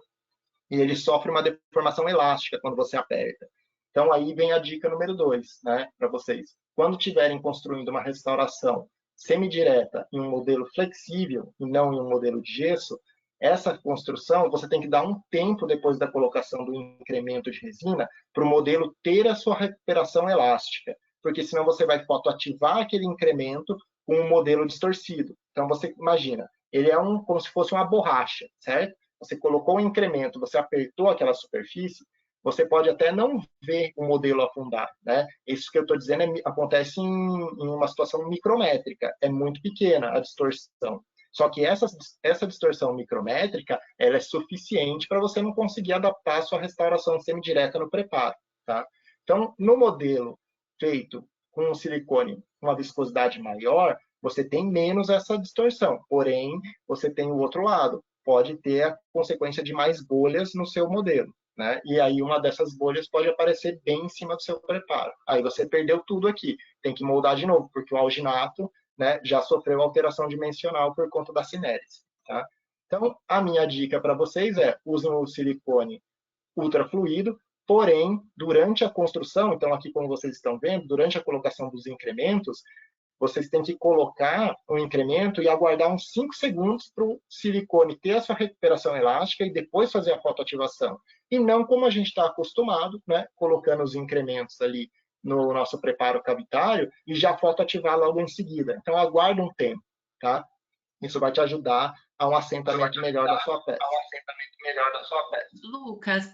C: e ele sofre uma deformação elástica quando você aperta. Então, aí vem a dica número 2, né, para vocês. Quando estiverem construindo uma restauração semidireta em um modelo flexível e não em um modelo de gesso, essa construção você tem que dar um tempo depois da colocação do incremento de resina para o modelo ter a sua recuperação elástica, porque senão você vai fotoativar aquele incremento com um modelo distorcido. Então, você imagina, ele é como se fosse uma borracha, certo? Você colocou um incremento, você apertou aquela superfície, você pode até não ver o modelo afundar, né? Isso que eu estou dizendo acontece em uma situação micrométrica, é muito pequena a distorção. Só que essa distorção micrométrica, ela é suficiente para você não conseguir adaptar a sua restauração semidireta no preparo, tá? Então, no modelo feito com um silicone com uma viscosidade maior, você tem menos essa distorção, porém, você tem o outro lado, pode ter a consequência de mais bolhas no seu modelo, né? E aí uma dessas bolhas pode aparecer bem em cima do seu preparo. Aí você perdeu tudo aqui, tem que moldar de novo, porque o alginato, né, já sofreu alteração dimensional por conta da sinérese, tá? Então, a minha dica para vocês é, usem o silicone ultrafluido, Porém, durante a construção, então aqui como vocês estão vendo, durante a colocação dos incrementos, vocês têm que colocar o incremento e aguardar uns 5 segundos para o silicone ter a sua recuperação elástica e depois fazer a fotoativação. E não como a gente está acostumado, né, colocando os incrementos ali no nosso preparo cavitário e já fotoativar logo em seguida. Então, aguarda um tempo, tá? Isso vai te ajudar a um assentamento melhor da sua peça.
B: Lucas,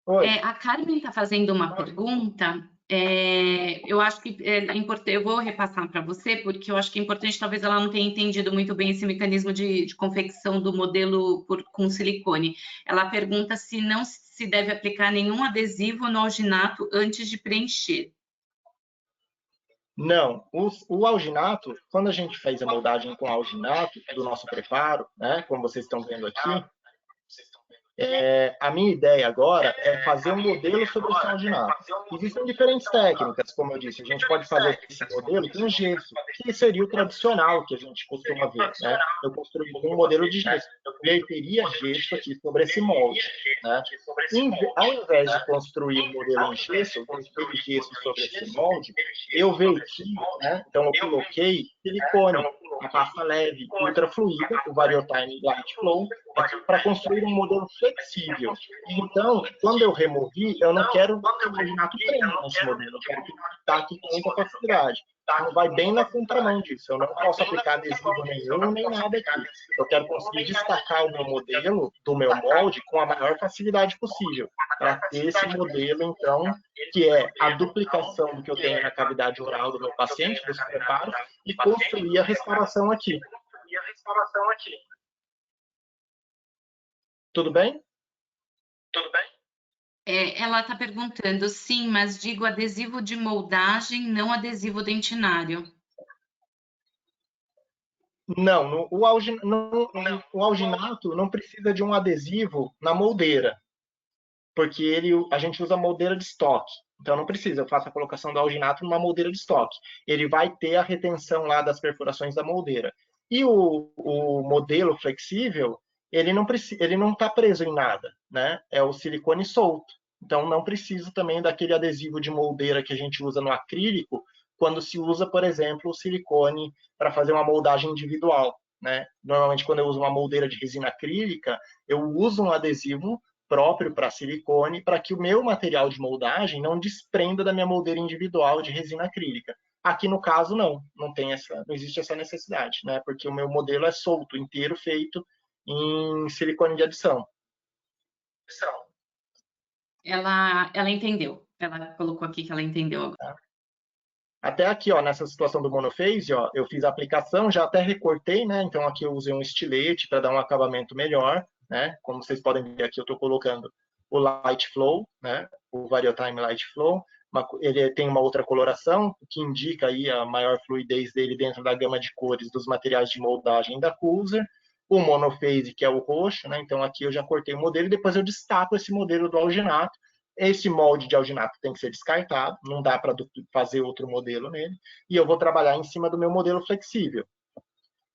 C: Oi.
B: a Carmen está fazendo uma pergunta. Eu acho que é importante, eu vou repassar para você, porque eu acho que é importante, talvez ela não tenha entendido muito bem esse mecanismo de confecção do modelo com silicone. Ela pergunta se não se deve aplicar nenhum adesivo no alginato antes de preencher.
C: Não, o alginato, quando a gente fez a moldagem com alginato do nosso preparo, né, como vocês estão vendo aqui, a minha ideia agora é fazer um modelo sobre esse alginato. Existem diferentes técnicas, como eu disse, a gente pode fazer esse modelo com gesso, que seria o tradicional que a gente costuma ver, né? Eu construí um modelo de gesso, eu teria gesso aqui sobre esse molde, né? Ao invés de construir um modelo em gesso, eu coloquei gesso sobre esse molde, eu verti, né? Então eu coloquei silicone, a pasta leve, ultra fluida, o Variotime Light Flow, para construir um modelo flexível. Então, quando eu removi, eu não quero que o alginato prenda nesse modelo, eu quero que ele ataque com muita facilidade. Então, vai bem na contramão disso. Eu não posso aplicar adesivo nenhum, nem nada aqui. Eu quero conseguir destacar o meu modelo do meu molde com a maior facilidade possível, para ter esse modelo, então, que é a duplicação do que eu tenho na cavidade oral do meu paciente, dos preparos, e construir a restauração aqui. Tudo bem?
B: Ela está perguntando, sim, mas digo adesivo de moldagem, não adesivo dentinário.
C: Não, o alginato não precisa de um adesivo na moldeira, porque a gente usa moldeira de estoque. Então não precisa, eu faço a colocação do alginato numa moldeira de estoque. Ele vai ter a retenção lá das perfurações da moldeira. E o modelo flexível, ele não está preso em nada, né? É o silicone solto. Então não preciso também daquele adesivo de moldeira que a gente usa no acrílico, quando se usa, por exemplo, o silicone para fazer uma moldagem individual, né? Normalmente quando eu uso uma moldeira de resina acrílica, eu uso um adesivo próprio para silicone, para que o meu material de moldagem não desprenda da minha moldeira individual de resina acrílica. Aqui no caso não existe essa necessidade, né? Porque o meu modelo é solto, inteiro, feito em silicone de adição.
B: Ela entendeu. Ela colocou aqui que ela entendeu agora.
C: Até aqui, ó, nessa situação do monophase, ó, eu fiz a aplicação, já até recortei, né? Então aqui eu usei um estilete para dar um acabamento melhor, né? Como vocês podem ver aqui, eu estou colocando o Light Flow, né? O Variotime Light Flow. Ele tem uma outra coloração, que indica aí a maior fluidez dele dentro da gama de cores dos materiais de moldagem da Cooser. O monophase, que é o roxo, né? Então aqui eu já cortei o modelo e depois eu destaco esse modelo do alginato. Esse molde de alginato tem que ser descartado, não dá para fazer outro modelo nele. E eu vou trabalhar em cima do meu modelo flexível,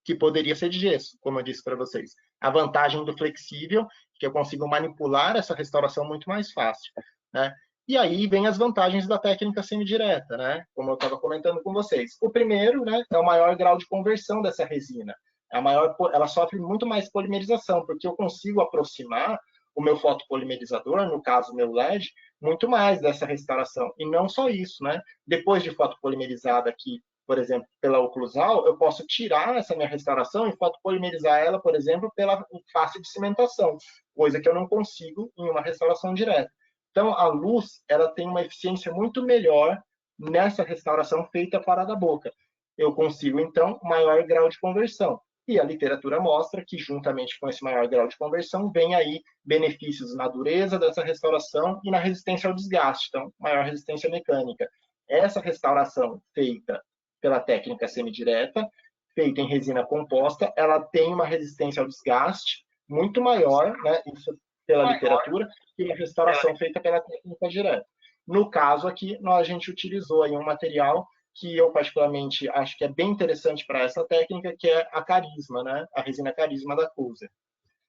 C: que poderia ser de gesso, como eu disse para vocês. A vantagem do flexível é que eu consigo manipular essa restauração muito mais fácil, né? E aí vem as vantagens da técnica semidireta, né? Como eu estava comentando com vocês. O primeiro, né, é o maior grau de conversão dessa resina. Ela sofre muito mais polimerização, porque eu consigo aproximar o meu fotopolimerizador, no caso o meu LED, muito mais dessa restauração. E não só isso, né? Depois de fotopolimerizada aqui, por exemplo, pela oclusal, eu posso tirar essa minha restauração e fotopolimerizar ela, por exemplo, pela face de cimentação, coisa que eu não consigo em uma restauração direta. Então, a luz, ela tem uma eficiência muito melhor nessa restauração feita fora da boca. Eu consigo, então, maior grau de conversão. E a literatura mostra que, juntamente com esse maior grau de conversão, vem aí benefícios na dureza dessa restauração e na resistência ao desgaste, então, maior resistência mecânica. Essa restauração feita pela técnica semidireta, feita em resina composta, ela tem uma resistência ao desgaste muito maior, né, isso pela literatura, que a restauração feita pela técnica direta. No caso aqui, a gente utilizou aí um material que eu particularmente acho que é bem interessante para essa técnica, que é a Carisma, né? A resina Carisma da Cooser.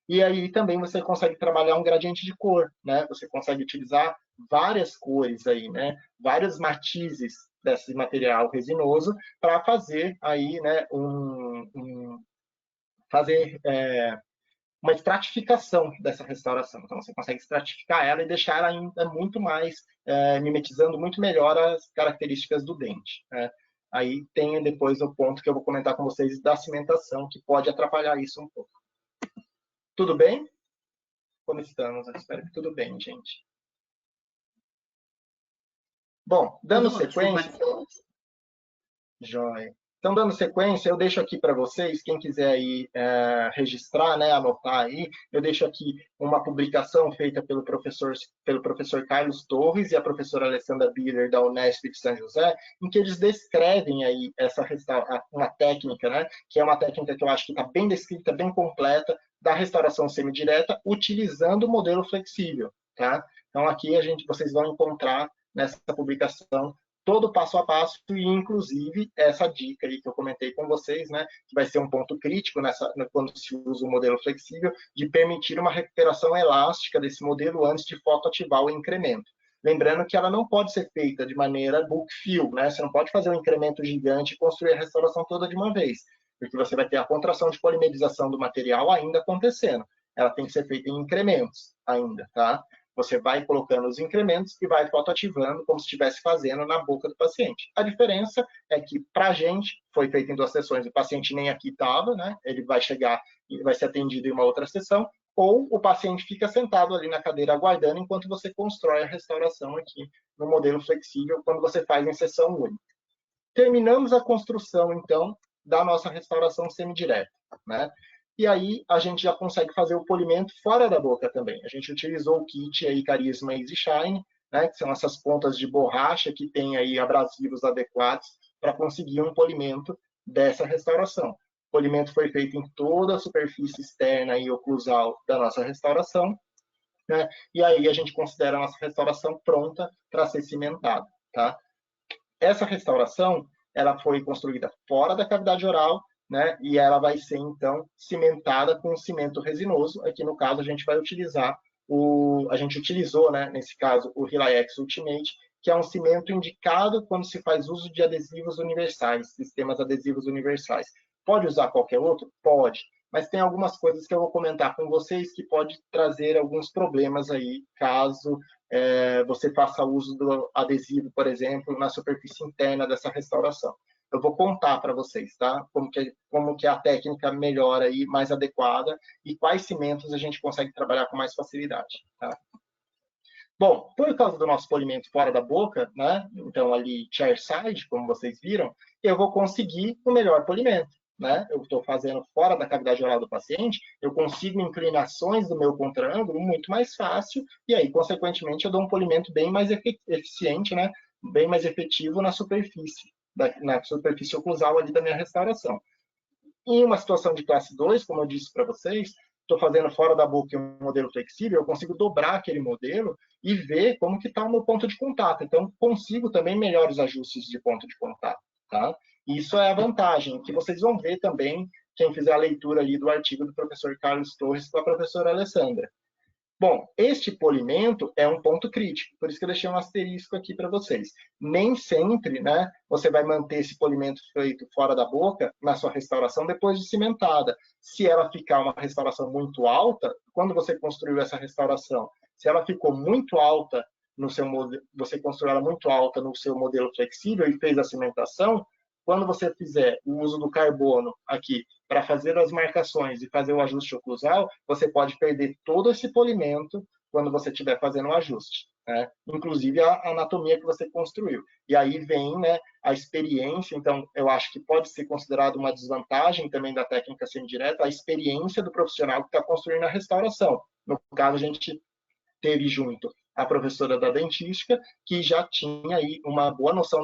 C: E aí também você consegue trabalhar um gradiente de cor, né? Você consegue utilizar várias cores aí, né? Vários matizes desse material resinoso para fazer aí, né? Fazer uma estratificação dessa restauração. Então, você consegue estratificar ela e deixar ela ainda muito mais, mimetizando muito melhor as características do dente. Né? Aí tem depois o ponto que eu vou comentar com vocês da cimentação, que pode atrapalhar isso um pouco. Tudo bem? Como estamos? Eu espero que tudo bem, gente. Bom, dando
B: Tudo ótimo,
C: sequência,
B: Marcelo.
C: joia. Então, dando sequência, eu deixo aqui para vocês, quem quiser aí registrar, né, anotar aí, eu deixo aqui uma publicação feita pelo professor Carlos Torres e a professora Alessandra Biller, da Unesp de São José, em que eles descrevem aí uma técnica, né, que é uma técnica que eu acho que está bem descrita, bem completa, da restauração semidireta, utilizando o modelo flexível, tá? Então, aqui vocês vão encontrar nessa publicação todo o passo a passo e, inclusive, essa dica aí que eu comentei com vocês, né, que vai ser um ponto crítico quando se usa o modelo flexível, de permitir uma recuperação elástica desse modelo antes de fotoativar o incremento. Lembrando que ela não pode ser feita de maneira bulk fill, né? Você não pode fazer um incremento gigante e construir a restauração toda de uma vez, porque você vai ter a contração de polimerização do material ainda acontecendo. Ela tem que ser feita em incrementos ainda, tá? Você vai colocando os incrementos e vai fotoativando como se estivesse fazendo na boca do paciente. A diferença é que, para a gente, foi feito em 2 sessões, o paciente nem aqui estava, né? Ele vai chegar e vai ser atendido em uma outra sessão, ou o paciente fica sentado ali na cadeira aguardando enquanto você constrói a restauração aqui no modelo flexível, quando você faz em sessão única. Terminamos a construção, então, da nossa restauração semidireta, né? E aí a gente já consegue fazer o polimento fora da boca também. A gente utilizou o kit aí Carisma Easy Shine, né, que são essas pontas de borracha que tem aí abrasivos adequados para conseguir um polimento dessa restauração. O polimento foi feito em toda a superfície externa e oclusal da nossa restauração, né? E aí a gente considera a nossa restauração pronta para ser cimentada, tá? Essa restauração, ela foi construída fora da cavidade oral, né? E ela vai ser, então, cimentada com cimento resinoso. Aqui, no caso, a gente vai utilizar a gente utilizou, né, nesse caso, o Relax Ultimate, que é um cimento indicado quando se faz uso de adesivos universais, sistemas adesivos universais. Pode usar qualquer outro? Pode. Mas tem algumas coisas que eu vou comentar com vocês que pode trazer alguns problemas aí, caso você faça uso do adesivo, por exemplo, na superfície interna dessa restauração. Eu vou contar para vocês, tá? Como que é a técnica melhor aí, mais adequada, e quais cimentos a gente consegue trabalhar com mais facilidade, tá? Bom, por causa do nosso polimento fora da boca, né? Então ali chairside, como vocês viram, eu vou conseguir o melhor polimento, né? Eu estou fazendo fora da cavidade oral do paciente, eu consigo inclinações do meu contraângulo muito mais fácil, e aí, consequentemente, eu dou um polimento bem mais eficiente, né? Bem mais efetivo na superfície oclusal ali da minha restauração. Em uma situação de classe 2, como eu disse para vocês, estou fazendo fora da boca um modelo flexível, eu consigo dobrar aquele modelo e ver como que está o meu ponto de contato. Então, consigo também melhores ajustes de ponto de contato, tá? Isso é a vantagem, que vocês vão ver também, quem fizer a leitura ali do artigo do professor Carlos Torres com a professora Alessandra. Bom, este polimento é um ponto crítico, por isso que eu deixei um asterisco aqui para vocês. Nem sempre, né, você vai manter esse polimento feito fora da boca na sua restauração depois de cimentada. Se ela ficar uma restauração muito alta, quando você construiu essa restauração, se ela ficou muito alta no seu modelo, você construiu ela muito alta no seu modelo flexível e fez a cimentação, quando você fizer o uso do carbono aqui para fazer as marcações e fazer o ajuste oclusal, você pode perder todo esse polimento quando você estiver fazendo o ajuste, né? Inclusive a anatomia que você construiu. E aí vem, né, a experiência, então eu acho que pode ser considerado uma desvantagem também da técnica semidireta, a experiência do profissional que está construindo a restauração. No caso, a gente teve junto a professora da dentística, que já tinha aí uma boa noção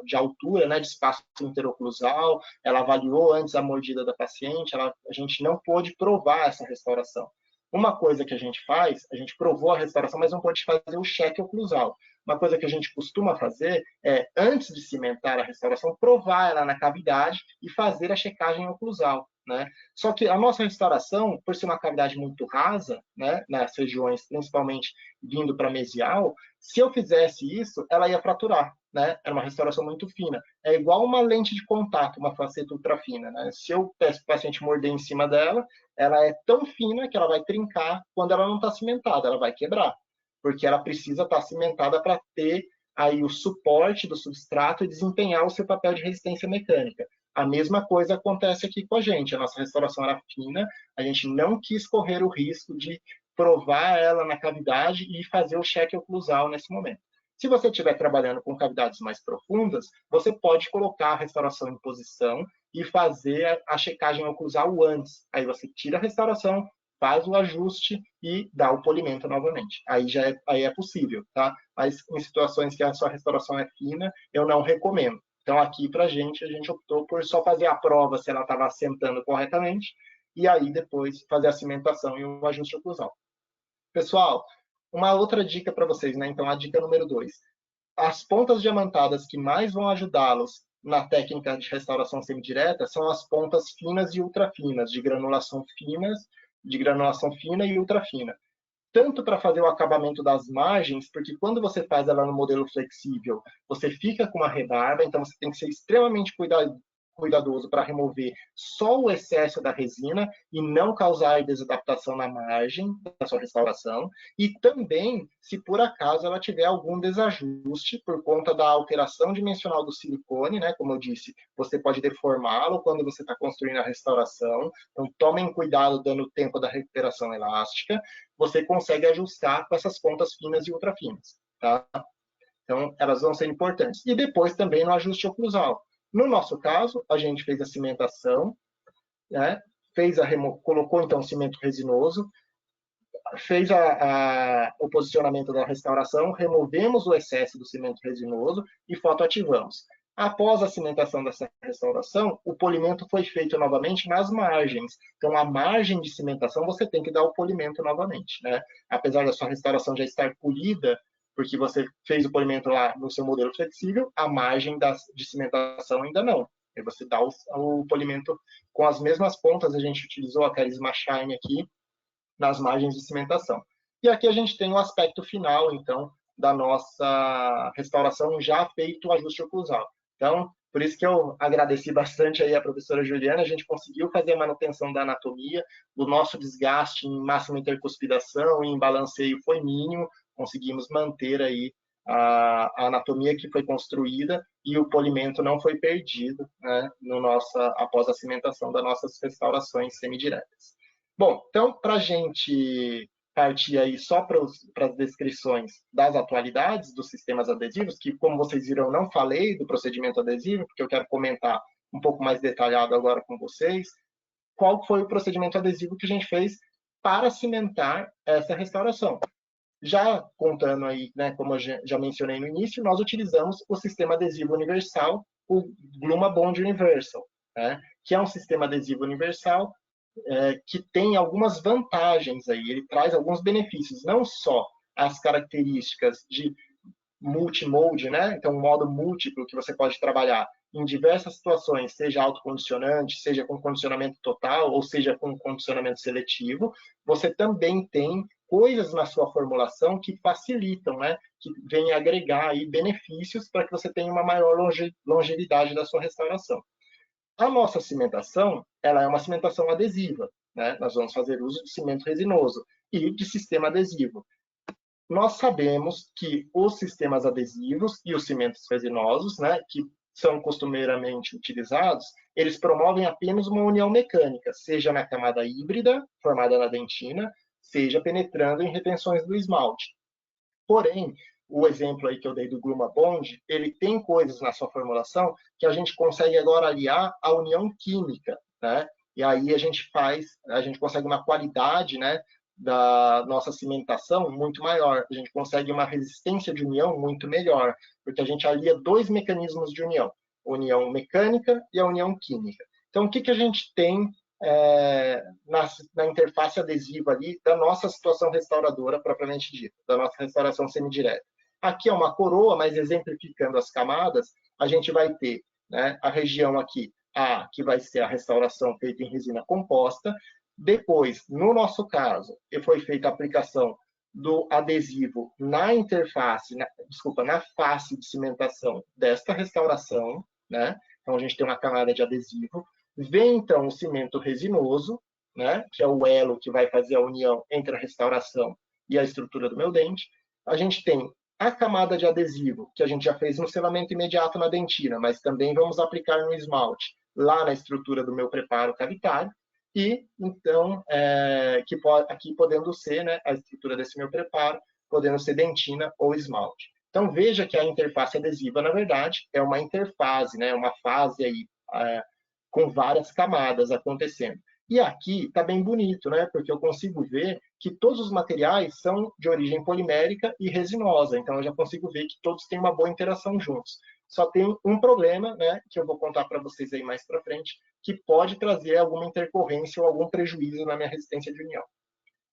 C: de altura, né, de espaço interoclusal, ela avaliou antes a mordida da paciente, a gente não pôde provar essa restauração. Uma coisa que a gente faz, a gente provou a restauração, mas não pôde fazer o cheque oclusal. Uma coisa que a gente costuma fazer é, antes de cimentar a restauração, provar ela na cavidade e fazer a checagem oclusal. né? Só que a nossa restauração, por ser uma cavidade muito rasa, né, nas regiões, principalmente vindo para mesial, se eu fizesse isso, ela ia fraturar, né? Era uma restauração muito fina. É igual uma lente de contato, uma faceta ultra fina, né? Se eu peço para o paciente morder em cima dela, ela é tão fina que ela vai trincar quando ela não está cimentada, ela vai quebrar, porque ela precisa estar cimentada para ter aí o suporte do substrato e desempenhar o seu papel de resistência mecânica. A mesma coisa acontece aqui com a gente. A nossa restauração era fina, a gente não quis correr o risco de provar ela na cavidade e fazer o cheque oclusal nesse momento. Se você estiver trabalhando com cavidades mais profundas, você pode colocar a restauração em posição e fazer a checagem oclusal antes. Aí você tira a restauração, faz o ajuste e dá o polimento novamente. Aí é possível, tá? Mas em situações que a sua restauração é fina, eu não recomendo. Então, aqui para a gente optou por só fazer a prova se ela estava assentando corretamente e aí depois fazer a cimentação e o ajuste oclusal. Pessoal, uma outra dica para vocês, né? Então, a dica número 2. As pontas diamantadas que mais vão ajudá-los na técnica de restauração semidireta são as pontas finas e ultrafinas, de granulação fina e ultrafina. Tanto para fazer o acabamento das margens, porque quando você faz ela no modelo flexível, você fica com uma rebarba, então você tem que ser extremamente cuidadoso para remover só o excesso da resina e não causar desadaptação na margem da sua restauração. E também, se por acaso ela tiver algum desajuste por conta da alteração dimensional do silicone, né? Como eu disse, você pode deformá-lo quando você está construindo a restauração. Então, tomem cuidado dando tempo da recuperação elástica. Você consegue ajustar com essas pontas finas e ultrafinas, tá? Então, elas vão ser importantes. E depois também no ajuste oclusal. No nosso caso, a gente fez a cimentação, né? Colocou então cimento resinoso, fez o posicionamento da restauração, removemos o excesso do cimento resinoso e fotoativamos. Após a cimentação dessa restauração, o polimento foi feito novamente nas margens. Então, a margem de cimentação, você tem que dar o polimento novamente, né? Apesar da sua restauração já estar polida, porque você fez o polimento lá no seu modelo flexível, a margem de cimentação ainda não. Aí você dá o polimento com as mesmas pontas, a gente utilizou a Carisma Shine aqui, nas margens de cimentação. E aqui a gente tem o aspecto final, então, da nossa restauração já feito o ajuste oclusal. Então, por isso que eu agradeci bastante aí a professora Juliana, a gente conseguiu fazer a manutenção da anatomia, o nosso desgaste em máxima intercuspidação e em balanceio foi mínimo, conseguimos manter aí a anatomia que foi construída e o polimento não foi perdido, né, após a cimentação das nossas restaurações semidiretas. Bom, então, para a gente partir aí só para as descrições das atualidades dos sistemas adesivos, que, como vocês viram, eu não falei do procedimento adesivo, porque eu quero comentar um pouco mais detalhado agora com vocês, qual foi o procedimento adesivo que a gente fez para cimentar essa restauração. Já contando aí, né, como eu já mencionei no início, nós utilizamos o sistema adesivo universal, o Gluma Bond Universal, né, que é um sistema adesivo universal que tem algumas vantagens aí, ele traz alguns benefícios, não só as características de multimode, né? Então, um modo múltiplo que você pode trabalhar em diversas situações, seja autocondicionante, seja com condicionamento total, ou seja com condicionamento seletivo, você também tem coisas na sua formulação que facilitam, né? Que vêm agregar aí benefícios para que você tenha uma maior longevidade da sua restauração. A nossa cimentação, ela é uma cimentação adesiva, né? Nós vamos fazer uso de cimento resinoso e de sistema adesivo. Nós sabemos que os sistemas adesivos e os cimentos resinosos, né, que são costumeiramente utilizados, eles promovem apenas uma união mecânica, seja na camada híbrida, formada na dentina, seja penetrando em retenções do esmalte. Porém, o exemplo aí que eu dei do Gluma Bond, ele tem coisas na sua formulação que a gente consegue agora aliar à união química, né? E aí a gente consegue uma qualidade, né, da nossa cimentação muito maior. A gente consegue uma resistência de união muito melhor, porque a gente alia dois mecanismos de união, a união mecânica e a união química. Então, o que a gente tem na interface adesiva ali da nossa situação restauradora propriamente dita, da nossa restauração semidireta? Aqui é uma coroa, mas exemplificando as camadas, a gente vai ter, né, a região aqui A, que vai ser a restauração feita em resina composta. Depois, no nosso caso, foi feita a aplicação do adesivo na interface, na face de cimentação desta restauração, né? Então, a gente tem uma camada de adesivo. Vem, então, o cimento resinoso, né? Que é o elo que vai fazer a união entre a restauração e a estrutura do meu dente. A gente tem a camada de adesivo, que a gente já fez no selamento imediato na dentina, mas também vamos aplicar no esmalte, lá na estrutura do meu preparo cavitário. E, então, aqui podendo ser, né, a estrutura desse meu preparo, podendo ser dentina ou esmalte. Então, veja que a interface adesiva, na verdade, é uma interfase, né, uma fase aí, com várias camadas acontecendo. E aqui está bem bonito, né, porque eu consigo ver que todos os materiais são de origem polimérica e resinosa, então eu já consigo ver que todos têm uma boa interação juntos. Só tem um problema, né, que eu vou contar para vocês aí mais para frente, que pode trazer alguma intercorrência ou algum prejuízo na minha resistência de união.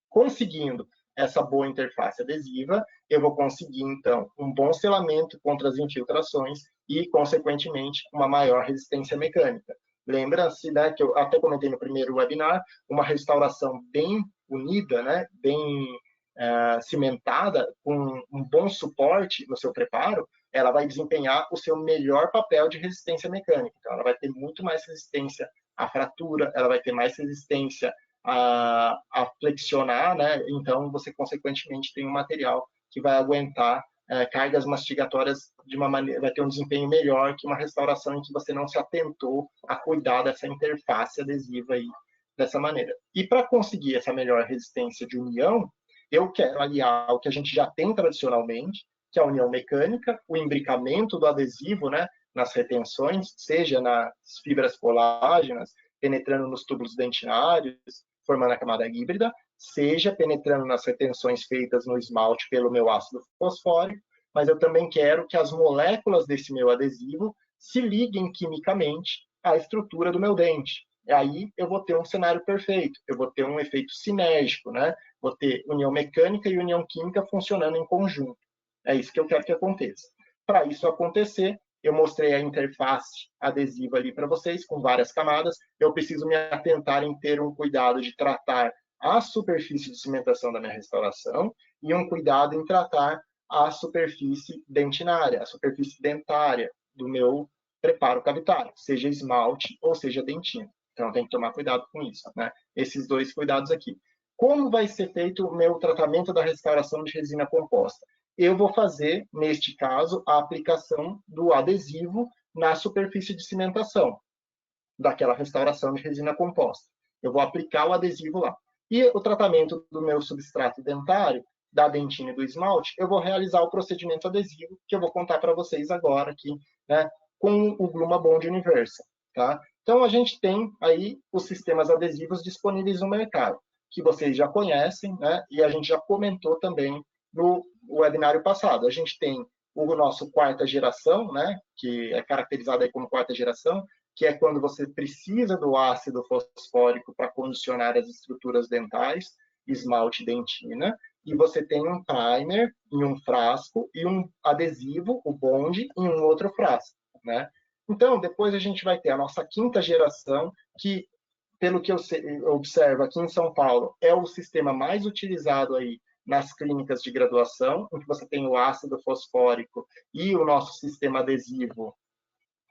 C: Conseguindo essa boa interface adesiva, eu vou conseguir, então, um bom selamento contra as infiltrações e, consequentemente, uma maior resistência mecânica. Lembra-se, né, que eu até comentei no primeiro webinar, uma restauração bem unida, né, bem cimentada, com um bom suporte no seu preparo, ela vai desempenhar o seu melhor papel de resistência mecânica. Então, ela vai ter muito mais resistência à fratura, ela vai ter mais resistência a flexionar, né? Então, você, consequentemente, tem um material que vai aguentar cargas mastigatórias de uma maneira, vai ter um desempenho melhor que uma restauração em que você não se atentou a cuidar dessa interface adesiva aí dessa maneira. E para conseguir essa melhor resistência de união, eu quero aliar o que a gente já tem tradicionalmente, que é a união mecânica, o imbricamento do adesivo, né, nas retenções, seja nas fibras colágenas, penetrando nos túbulos dentinários, formando a camada híbrida, seja penetrando nas retenções feitas no esmalte pelo meu ácido fosfórico, mas eu também quero que as moléculas desse meu adesivo se liguem quimicamente à estrutura do meu dente. E aí eu vou ter um cenário perfeito, eu vou ter um efeito sinérgico, né? Vou ter união mecânica e união química funcionando em conjunto. É isso que eu quero que aconteça. Para isso acontecer, eu mostrei a interface adesiva ali para vocês, com várias camadas. Eu preciso me atentar em ter um cuidado de tratar a superfície de cimentação da minha restauração e um cuidado em tratar a superfície dentinária, a superfície dentária do meu preparo cavitário, seja esmalte ou seja dentina. Então, tem que tomar cuidado com isso, né? Esses dois cuidados aqui. Como vai ser feito o meu tratamento da restauração de resina composta? Eu vou fazer, neste caso, a aplicação do adesivo na superfície de cimentação daquela restauração de resina composta. Eu vou aplicar o adesivo lá. E o tratamento do meu substrato dentário, da dentina e do esmalte, eu vou realizar o procedimento adesivo, que eu vou contar para vocês agora aqui, né, com o Gluma Bond Universal, tá? Então, a gente tem aí os sistemas adesivos disponíveis no mercado, que vocês já conhecem, né, e a gente já comentou também no webinário passado. A gente tem o nosso quarta geração, né, que é caracterizado aí como quarta geração, que é quando você precisa do ácido fosfórico para condicionar as estruturas dentais, esmalte e dentina, e você tem um primer em um frasco e um adesivo, o bond, em um outro frasco, né? Então, depois a gente vai ter a nossa quinta geração, que, pelo que eu observo aqui em São Paulo, é o sistema mais utilizado aí nas clínicas de graduação, em que você tem o ácido fosfórico e o nosso sistema adesivo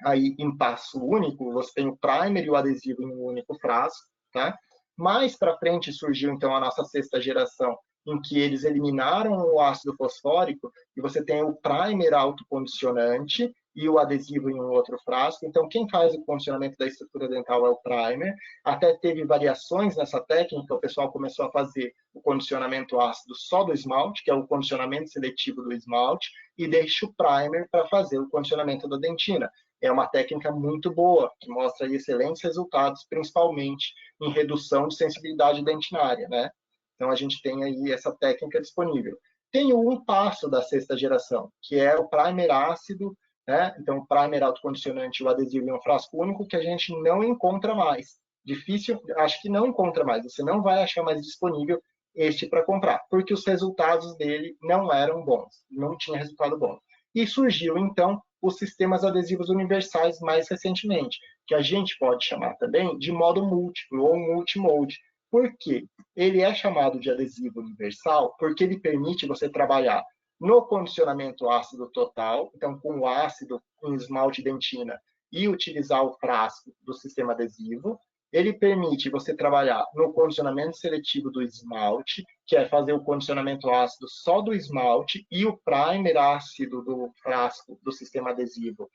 C: aí em passo único, você tem o primer e o adesivo em um único frasco, tá? Mais para frente surgiu, então, a nossa sexta geração, em que eles eliminaram o ácido fosfórico e você tem o primer autocondicionante e o adesivo em um outro frasco. Então, quem faz o condicionamento da estrutura dental é o primer. Até teve variações nessa técnica, o pessoal começou a fazer o condicionamento ácido só do esmalte, que é o condicionamento seletivo do esmalte, e deixa o primer para fazer o condicionamento da dentina. É uma técnica muito boa, que mostra excelentes resultados, principalmente em redução de sensibilidade dentinária, né? Então, a gente tem aí essa técnica disponível. Tem o um passo da sexta geração, que é o primer ácido, né? Então, o primer autocondicionante e o adesivo em um frasco único, que a gente não encontra mais. Difícil, acho que não encontra mais. Você não vai achar mais disponível este para comprar, porque os resultados dele não eram bons, não tinha resultado bom. E surgiu, então, os sistemas adesivos universais mais recentemente, que a gente pode chamar também de modo múltiplo ou multimode. Por quê? Ele é chamado de adesivo universal porque ele permite você trabalhar no condicionamento ácido total, então com o ácido em esmalte dentina, e utilizar o frasco do sistema adesivo. Ele permite você trabalhar no condicionamento seletivo do esmalte, que é fazer o condicionamento ácido só do esmalte, e o primer ácido do frasco do sistema adesivo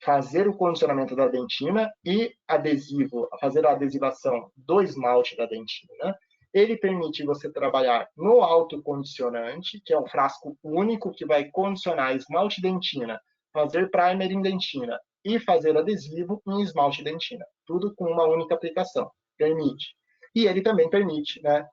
C: fazer o condicionamento da dentina e adesivo, fazer a adesivação do esmalte da dentina. Ele permite você trabalhar no autocondicionante, que é um frasco único que vai condicionar esmalte dentina, fazer primer em dentina e fazer adesivo em esmalte dentina. Tudo com uma única aplicação. Permite. E ele também permite, né,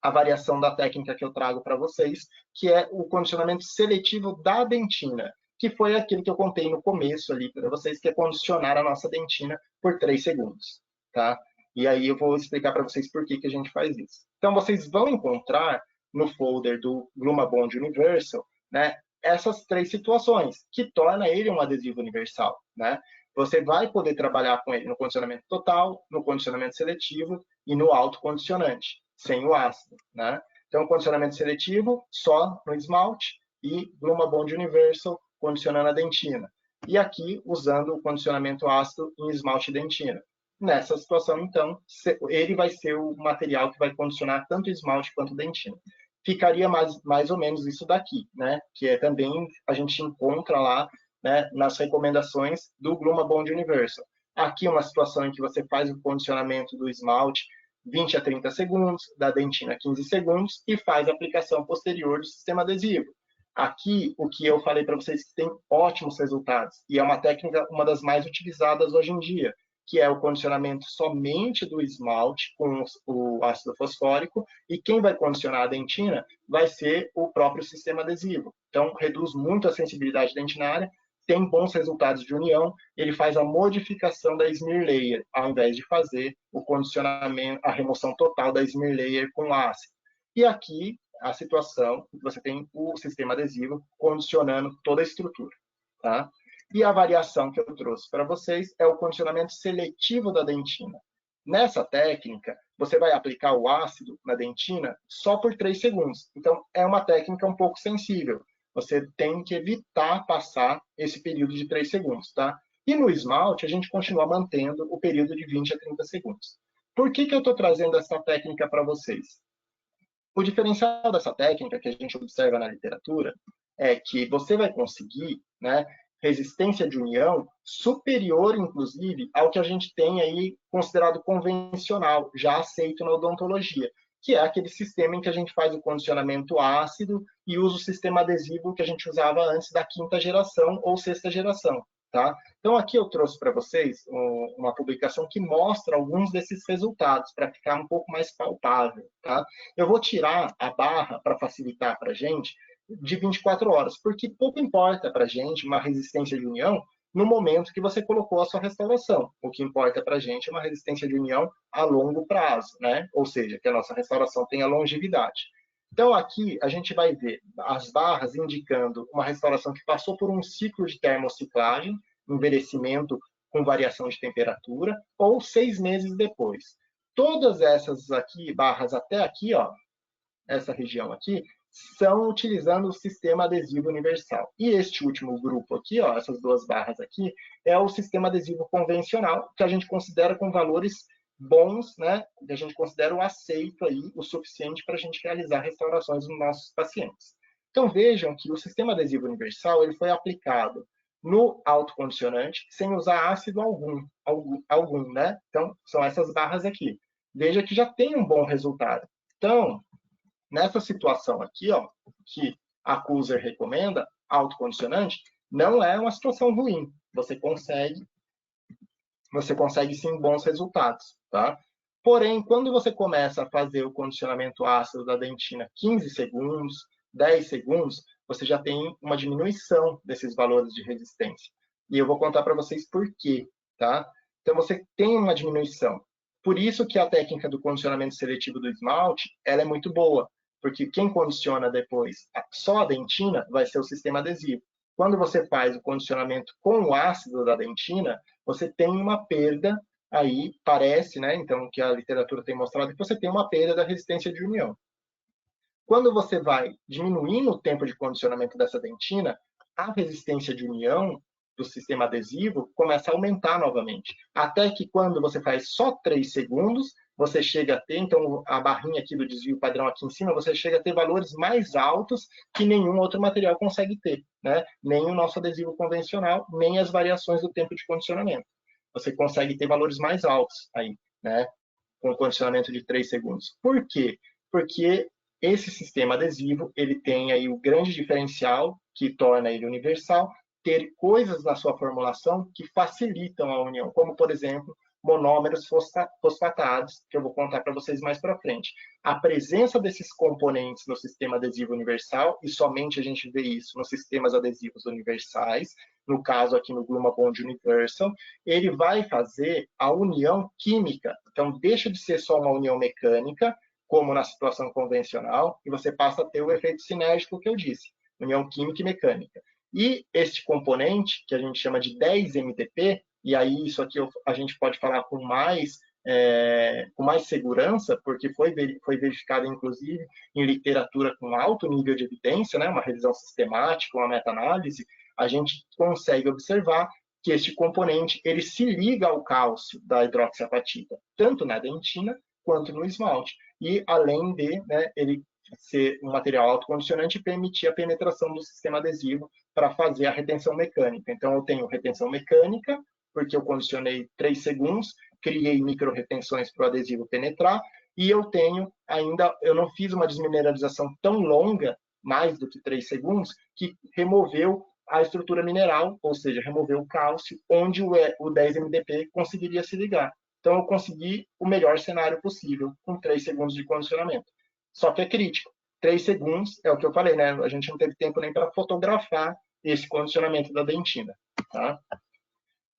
C: a variação da técnica que eu trago para vocês, que é o condicionamento seletivo da dentina, que foi aquilo que eu contei no começo ali para vocês, que é condicionar a nossa dentina por 3 segundos, tá? E aí eu vou explicar para vocês por que a gente faz isso. Então, vocês vão encontrar no folder do Glumabond Universal, né, essas 3 situações, que torna ele um adesivo universal, né? Você vai poder trabalhar com ele no condicionamento total, no condicionamento seletivo e no autocondicionante, sem o ácido, né? Então, condicionamento seletivo só no esmalte e Glumabond Universal condicionando a dentina. E aqui, usando o condicionamento ácido em esmalte dentina. Nessa situação, então, ele vai ser o material que vai condicionar tanto esmalte quanto dentina. Ficaria mais ou menos isso daqui, né? Que é também, a gente encontra lá, né, nas recomendações do Glumabond Universal. Aqui é uma situação em que você faz o condicionamento do esmalte 20 a 30 segundos, da dentina 15 segundos e faz a aplicação posterior do sistema adesivo. Aqui, o que eu falei para vocês que tem ótimos resultados, e é uma técnica, uma das mais utilizadas hoje em dia, que é o condicionamento somente do esmalte com o ácido fosfórico, e quem vai condicionar a dentina vai ser o próprio sistema adesivo. Então, reduz muito a sensibilidade dentinária, tem bons resultados de união, ele faz a modificação da smear layer, ao invés de fazer o condicionamento, a remoção total da smear layer com ácido. E aqui, a situação, você tem o sistema adesivo condicionando toda a estrutura, tá? E a variação que eu trouxe para vocês é o condicionamento seletivo da dentina. Nessa técnica, você vai aplicar o ácido na dentina só por 3 segundos. Então, é uma técnica um pouco sensível. Você tem que evitar passar esse período de 3 segundos, tá? E no esmalte, a gente continua mantendo o período de 20 a 30 segundos. Por que eu estou trazendo essa técnica para vocês? O diferencial dessa técnica que a gente observa na literatura é que você vai conseguir, né, resistência de união superior, inclusive, ao que a gente tem aí considerado convencional, já aceito na odontologia, que é aquele sistema em que a gente faz o condicionamento ácido e usa o sistema adesivo que a gente usava antes da 5ª geração ou 6ª geração. Tá? Então, aqui eu trouxe para vocês uma publicação que mostra alguns desses resultados, para ficar um pouco mais palpável. Tá? Eu vou tirar a barra para facilitar para a gente de 24 horas, porque pouco importa para a gente uma resistência de união no momento que você colocou a sua restauração. O que importa para a gente é uma resistência de união a longo prazo, né? Ou seja, que a nossa restauração tenha longevidade. Então, aqui a gente vai ver as barras indicando uma restauração que passou por um ciclo de termociclagem, envelhecimento com variação de temperatura, ou 6 meses depois. Todas essas aqui, barras até aqui, ó, essa região aqui, são utilizando o sistema adesivo universal. E este último grupo aqui, ó, essas 2 barras aqui, é o sistema adesivo convencional, que a gente considera com valores bons, né, que a gente considera o aceito aí, o suficiente para a gente realizar restaurações nos nossos pacientes. Então, vejam que o sistema adesivo universal ele foi aplicado no autocondicionante sem usar ácido algum, né? Então, são essas barras aqui. Veja que já tem um bom resultado. Então, nessa situação aqui, ó, que a Kuser recomenda, autocondicionante, não é uma situação ruim. Você consegue sim bons resultados, tá? Porém, quando você começa a fazer o condicionamento ácido da dentina 15 segundos, 10 segundos, você já tem uma diminuição desses valores de resistência. E eu vou contar para vocês por quê, tá? Então, você tem uma diminuição. Por isso que a técnica do condicionamento seletivo do esmalte, ela é muito boa, porque quem condiciona depois só a dentina vai ser o sistema adesivo. Quando você faz o condicionamento com o ácido da dentina, você tem uma perda aí, parece, né? Então, que a literatura tem mostrado, que você tem uma perda da resistência de união. Quando você vai diminuindo o tempo de condicionamento dessa dentina, a resistência de união do sistema adesivo começa a aumentar novamente. Até que quando você faz só 3 segundos, você chega a ter, então a barrinha aqui do desvio padrão aqui em cima, você chega a ter valores mais altos que nenhum outro material consegue ter, né? Nem o nosso adesivo convencional, nem as variações do tempo de condicionamento. Você consegue ter valores mais altos aí, né? Com condicionamento de 3 segundos. Por quê? Porque esse sistema adesivo, ele tem aí o grande diferencial que torna ele universal, ter coisas na sua formulação que facilitam a união, como, por exemplo, monômeros fosfatados, que eu vou contar para vocês mais para frente. A presença desses componentes no sistema adesivo universal, e somente a gente vê isso nos sistemas adesivos universais, no caso aqui no Gluma Bond Universal, ele vai fazer a união química. Então, deixa de ser só uma união mecânica, como na situação convencional, e você passa a ter o efeito sinérgico que eu disse, união química e mecânica. E este componente, que a gente chama de 10-MDP, e aí isso aqui a gente pode falar com mais segurança, porque foi verificado, inclusive, em literatura com alto nível de evidência, né, uma revisão sistemática, uma meta-análise, a gente consegue observar que este componente ele se liga ao cálcio da hidroxiapatita, tanto na dentina quanto no esmalte. E além de, né, ele ser um material autocondicionante, permitir a penetração do sistema adesivo para fazer a retenção mecânica. Então, eu tenho retenção mecânica, porque eu condicionei 3 segundos, criei micro-retenções para o adesivo penetrar, e eu tenho ainda, eu não fiz uma desmineralização tão longa, mais do que 3 segundos, que removeu a estrutura mineral, ou seja, removeu o cálcio, onde o 10-MDP conseguiria se ligar. Então, eu consegui o melhor cenário possível com 3 segundos de condicionamento. Só que é crítico. 3 segundos é o que eu falei, né? A gente não teve tempo nem para fotografar esse condicionamento da dentina. Tá?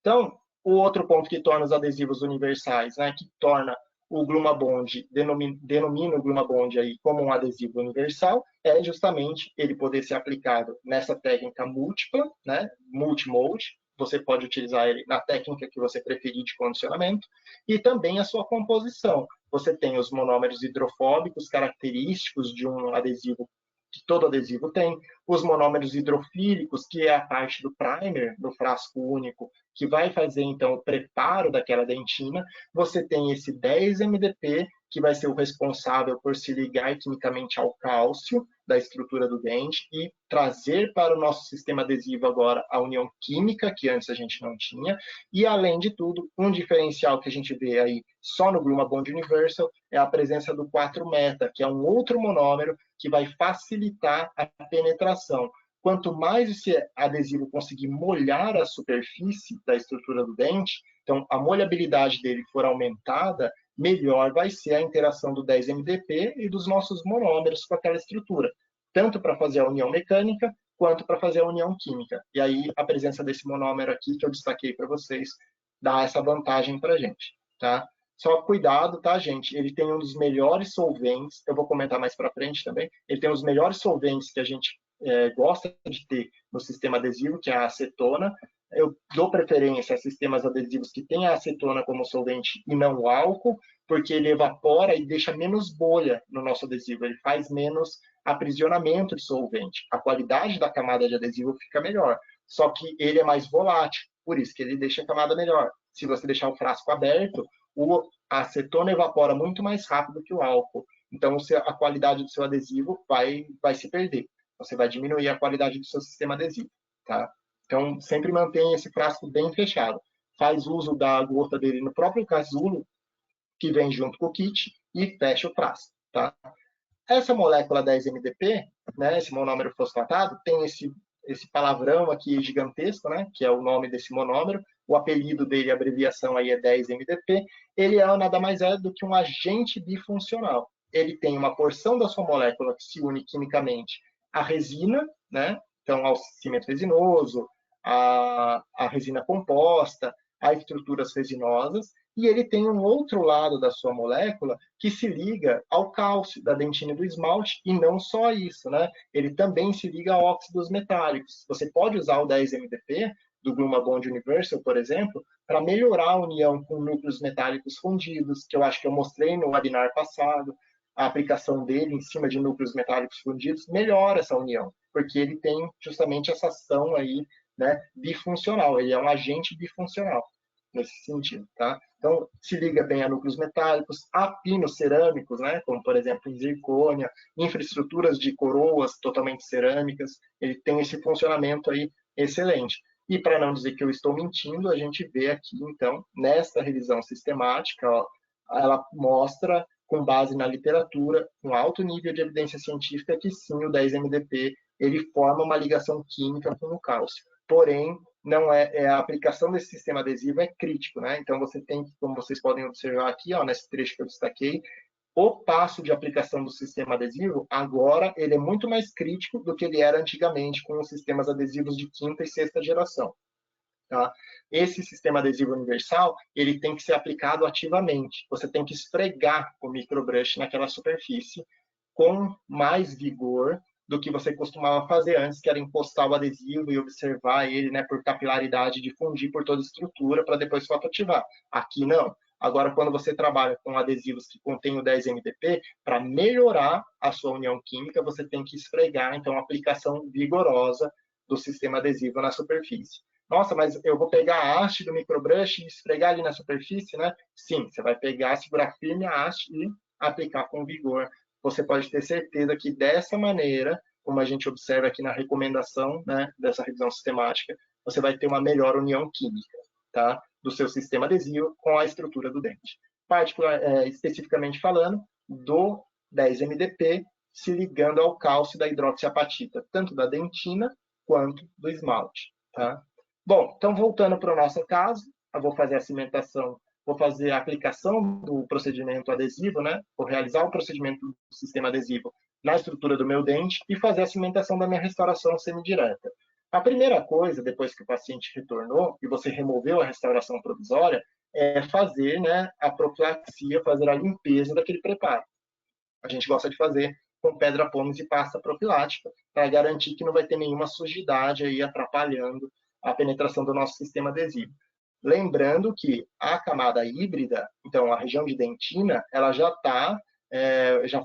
C: Então, o outro ponto que torna os adesivos universais, né, que torna o Gluma Bond, denomina o Gluma Bond aí como um adesivo universal, é justamente ele poder ser aplicado nessa técnica múltipla, né, multimode, você pode utilizar ele na técnica que você preferir de condicionamento, e também a sua composição. Você tem os monômeros hidrofóbicos, característicos de um adesivo que todo adesivo tem, os monômeros hidrofílicos, que é a parte do primer, do frasco único, que vai fazer, então, o preparo daquela dentina. Você tem esse 10-MDP, que vai ser o responsável por se ligar quimicamente ao cálcio da estrutura do dente e trazer para o nosso sistema adesivo agora a união química, que antes a gente não tinha. E, além de tudo, um diferencial que a gente vê aí só no Gluma Bond Universal é a presença do 4-meta, que é um outro monômero que vai facilitar a penetração. Quanto mais esse adesivo conseguir molhar a superfície da estrutura do dente, então a molhabilidade dele for aumentada, melhor vai ser a interação do 10-MDP e dos nossos monômeros com aquela estrutura, tanto para fazer a união mecânica, quanto para fazer a união química. E aí a presença desse monômero aqui, que eu destaquei para vocês, dá essa vantagem para a gente, tá? Só cuidado, tá, gente? Ele tem um dos melhores solventes, eu vou comentar mais para frente também, ele tem os melhores solventes que a gente gosta de ter no sistema adesivo, que é a acetona. Eu dou preferência a sistemas adesivos que têm a acetona como solvente e não o álcool, porque ele evapora e deixa menos bolha no nosso adesivo, ele faz menos aprisionamento de solvente. A qualidade da camada de adesivo fica melhor, só que ele é mais volátil, por isso que ele deixa a camada melhor. Se você deixar o frasco aberto, a acetona evapora muito mais rápido que o álcool, então a qualidade do seu adesivo vai se perder. Você vai diminuir a qualidade do seu sistema adesivo, tá? Então, sempre mantenha esse frasco bem fechado. Faz uso da gota dele no próprio casulo, que vem junto com o kit, e fecha o frasco, tá? Essa molécula 10-MDP, né, esse monômero fosfatado, tem esse palavrão aqui gigantesco, né, que é o nome desse monômero. O apelido dele, a abreviação aí é 10-MDP. Ele nada mais é do que um agente bifuncional. Ele tem uma porção da sua molécula que se une quimicamente à resina, né, então ao cimento resinoso, a resina composta, a estruturas resinosas, e ele tem um outro lado da sua molécula que se liga ao cálcio da dentina e do esmalte, e não só isso, né? Ele também se liga a óxidos metálicos. Você pode usar o 10-MDP do Gluma Bond Universal, por exemplo, para melhorar a união com núcleos metálicos fundidos, que eu acho que eu mostrei no webinar passado. A aplicação dele em cima de núcleos metálicos fundidos melhora essa união, porque ele tem justamente essa ação aí, né, bifuncional. Ele é um agente bifuncional nesse sentido, tá? Então, se liga bem a núcleos metálicos, a pinos cerâmicos, né, como, por exemplo, em zircônia, infraestruturas de coroas totalmente cerâmicas, ele tem esse funcionamento aí excelente. E, para não dizer que eu estou mentindo, a gente vê aqui, então, nesta revisão sistemática, ó, ela mostra, com base na literatura, com alto nível de evidência científica, que sim, o 10-MDP, ele forma uma ligação química com o cálcio. Porém, não a aplicação desse sistema adesivo é crítico, né? Então você tem que, como vocês podem observar aqui, ó, nesse trecho que eu destaquei, o passo de aplicação do sistema adesivo, agora, ele é muito mais crítico do que ele era antigamente com os sistemas adesivos de quinta e sexta geração. Tá? Esse sistema adesivo universal, ele tem que ser aplicado ativamente. Você tem que esfregar o microbrush naquela superfície com mais vigor do que você costumava fazer antes, que era encostar o adesivo e observar ele, né, por capilaridade, difundir por toda a estrutura para depois fotoativar. Aqui não. Agora, quando você trabalha com adesivos que contêm o 10-MDP, para melhorar a sua união química, você tem que esfregar, então, a aplicação vigorosa do sistema adesivo na superfície. Nossa, mas eu vou pegar a haste do microbrush e esfregar ali na superfície, né? Sim, você vai pegar, segurar firme a haste e aplicar com vigor. Você pode ter certeza que dessa maneira, como a gente observa aqui na recomendação, né, dessa revisão sistemática, você vai ter uma melhor união química, tá? Do seu sistema adesivo com a estrutura do dente. Especificamente falando, do 10-MDP se ligando ao cálcio da hidroxiapatita, tanto da dentina quanto do esmalte, tá? Bom, então voltando para o nosso caso, eu vou fazer a cimentação, vou fazer a aplicação do procedimento adesivo, né? Vou realizar o procedimento do sistema adesivo na estrutura do meu dente e fazer a cimentação da minha restauração semidireta. A primeira coisa, depois que o paciente retornou e você removeu a restauração provisória, é fazer, né, a profilaxia, fazer a limpeza daquele preparo. A gente gosta de fazer com pedra pomes e pasta profilática, para garantir que não vai ter nenhuma sujidade aí atrapalhando a penetração do nosso sistema adesivo. Lembrando que a camada híbrida, então a região de dentina, ela já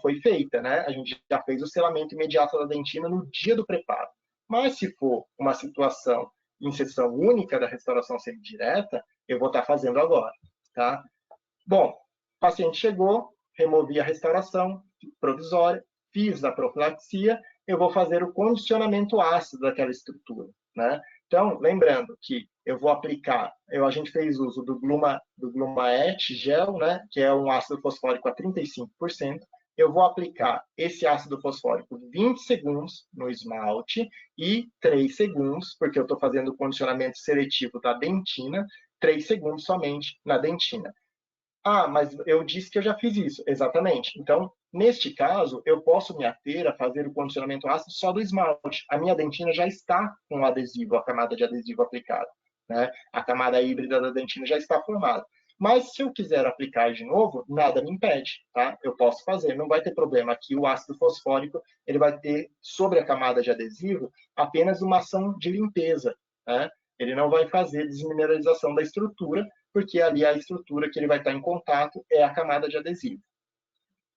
C: foi feita, né? A gente já fez o selamento imediato da dentina no dia do preparo. Mas se for uma situação em sessão única da restauração semidireta, eu vou estar fazendo agora, tá? Bom, o paciente chegou, removi a restauração provisória, fiz a profilaxia, eu vou fazer o condicionamento ácido daquela estrutura, né? Então, lembrando que eu vou aplicar, a gente fez uso do Glumaet gel, né, que é um ácido fosfórico a 35%. Eu vou aplicar esse ácido fosfórico 20 segundos no esmalte e 3 segundos, porque eu estou fazendo o condicionamento seletivo da dentina, 3 segundos somente na dentina. Ah, mas eu disse que eu já fiz isso. Exatamente. Então, neste caso, eu posso me ater a fazer o condicionamento ácido só do esmalte. A minha dentina já está com o adesivo, a camada de adesivo aplicada, né? A camada híbrida da dentina já está formada. Mas se eu quiser aplicar de novo, nada me impede, tá? Eu posso fazer, não vai ter problema. Aqui o ácido fosfórico, ele vai ter sobre a camada de adesivo apenas uma ação de limpeza, né? Ele não vai fazer desmineralização da estrutura, porque ali a estrutura que ele vai estar em contato é a camada de adesivo.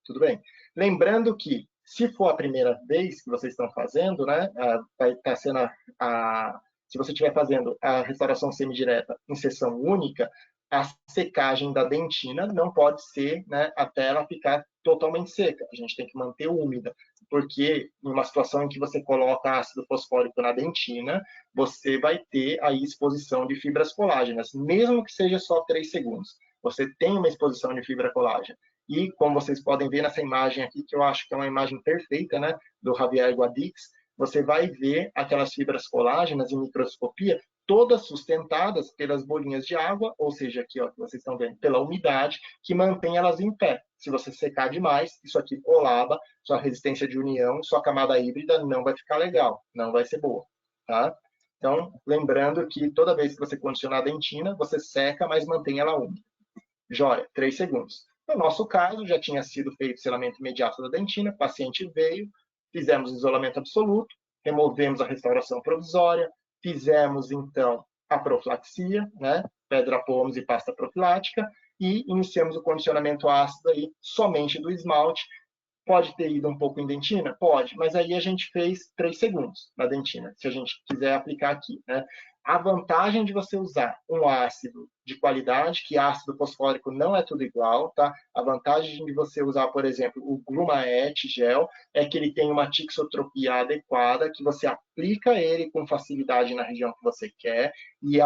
C: Tudo bem? Lembrando que, se for a primeira vez que vocês estão fazendo, né, vai estar sendo se você estiver fazendo a restauração semidireta em sessão única, a secagem da dentina não pode ser, né, até ela ficar totalmente seca. A gente tem que manter úmida, porque em uma situação em que você coloca ácido fosfórico na dentina, você vai ter aí exposição de fibras colágenas, mesmo que seja só 3 segundos. Você tem uma exposição de fibra colágena. E, como vocês podem ver nessa imagem aqui, que eu acho que é uma imagem perfeita, né, do Javier Guadix, você vai ver aquelas fibras colágenas em microscopia, todas sustentadas pelas bolinhas de água, ou seja, aqui, ó, que vocês estão vendo, pela umidade, que mantém elas em pé. Se você secar demais, isso aqui colaba, sua resistência de união, sua camada híbrida não vai ficar legal, não vai ser boa, tá? Então, lembrando que toda vez que você condicionar a dentina, você seca, mas mantém ela úmida. Joia, 3 segundos. No nosso caso, já tinha sido feito o selamento imediato da dentina, o paciente veio, fizemos isolamento absoluto, removemos a restauração provisória, fizemos, então, a profilaxia, né, pedra pómus e pasta profilática, e iniciamos o condicionamento ácido aí somente do esmalte. Pode ter ido um pouco em dentina? Pode, mas aí a gente fez 3 segundos na dentina, se a gente quiser aplicar aqui, né? A vantagem de você usar um ácido de qualidade, que ácido fosfórico não é tudo igual, tá? A vantagem de você usar, por exemplo, o Glumaet gel é que ele tem uma tixotropia adequada, que você aplica ele com facilidade na região que você quer, e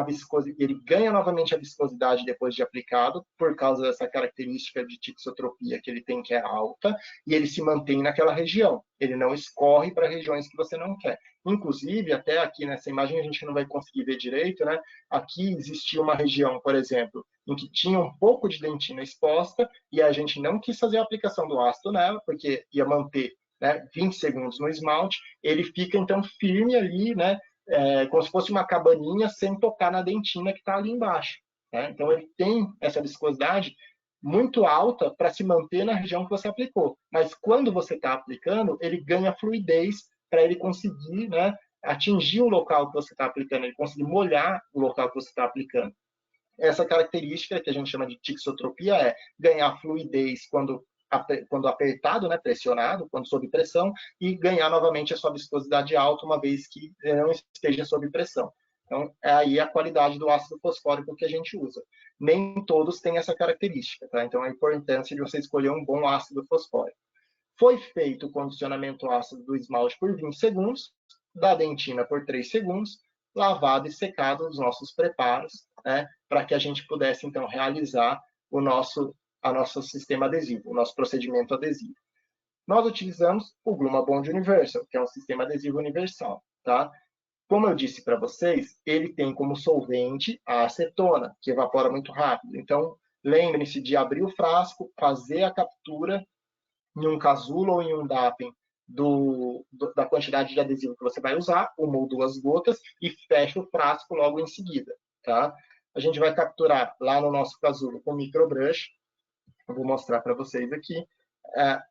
C: ele ganha novamente a viscosidade depois de aplicado, por causa dessa característica de tixotropia que ele tem, que é alta, e ele se mantém naquela região. Ele não escorre para regiões que você não quer. Inclusive, até aqui nessa imagem a gente não vai conseguir ver direito, né? Aqui existia uma região, por exemplo, em que tinha um pouco de dentina exposta e a gente não quis fazer a aplicação do ácido nela, porque ia manter, né, 20 segundos no esmalte. Ele fica, então, firme ali, né? Como se fosse uma cabaninha sem tocar na dentina que está ali embaixo. Né? Então, ele tem essa viscosidade muito alta para se manter na região que você aplicou. Mas quando você está aplicando, ele ganha fluidez para ele conseguir, né, atingir o local que você está aplicando, ele conseguir molhar o local que você está aplicando. Essa característica que a gente chama de tixotropia é ganhar fluidez quando apertado, né, pressionado, quando sob pressão, e ganhar novamente a sua viscosidade alta, uma vez que não esteja sob pressão. Então, é aí a qualidade do ácido fosfórico que a gente usa. Nem todos têm essa característica, tá? Então, a importância de você escolher um bom ácido fosfórico. Foi feito o condicionamento ácido do esmalte por 20 segundos, da dentina por 3 segundos, lavado e secado os nossos preparos, né, para que a gente pudesse, então, realizar o nosso sistema adesivo, o nosso procedimento adesivo. Nós utilizamos o Gluma Bond Universal, que é um sistema adesivo universal, tá? Como eu disse para vocês, ele tem como solvente a acetona, que evapora muito rápido. Então, lembrem-se de abrir o frasco, fazer a captura em um casulo ou em um DAPEN da quantidade de adesivo que você vai usar, uma ou duas gotas, e fecha o frasco logo em seguida. Tá? A gente vai capturar lá no nosso casulo com microbrush. Eu vou mostrar para vocês aqui.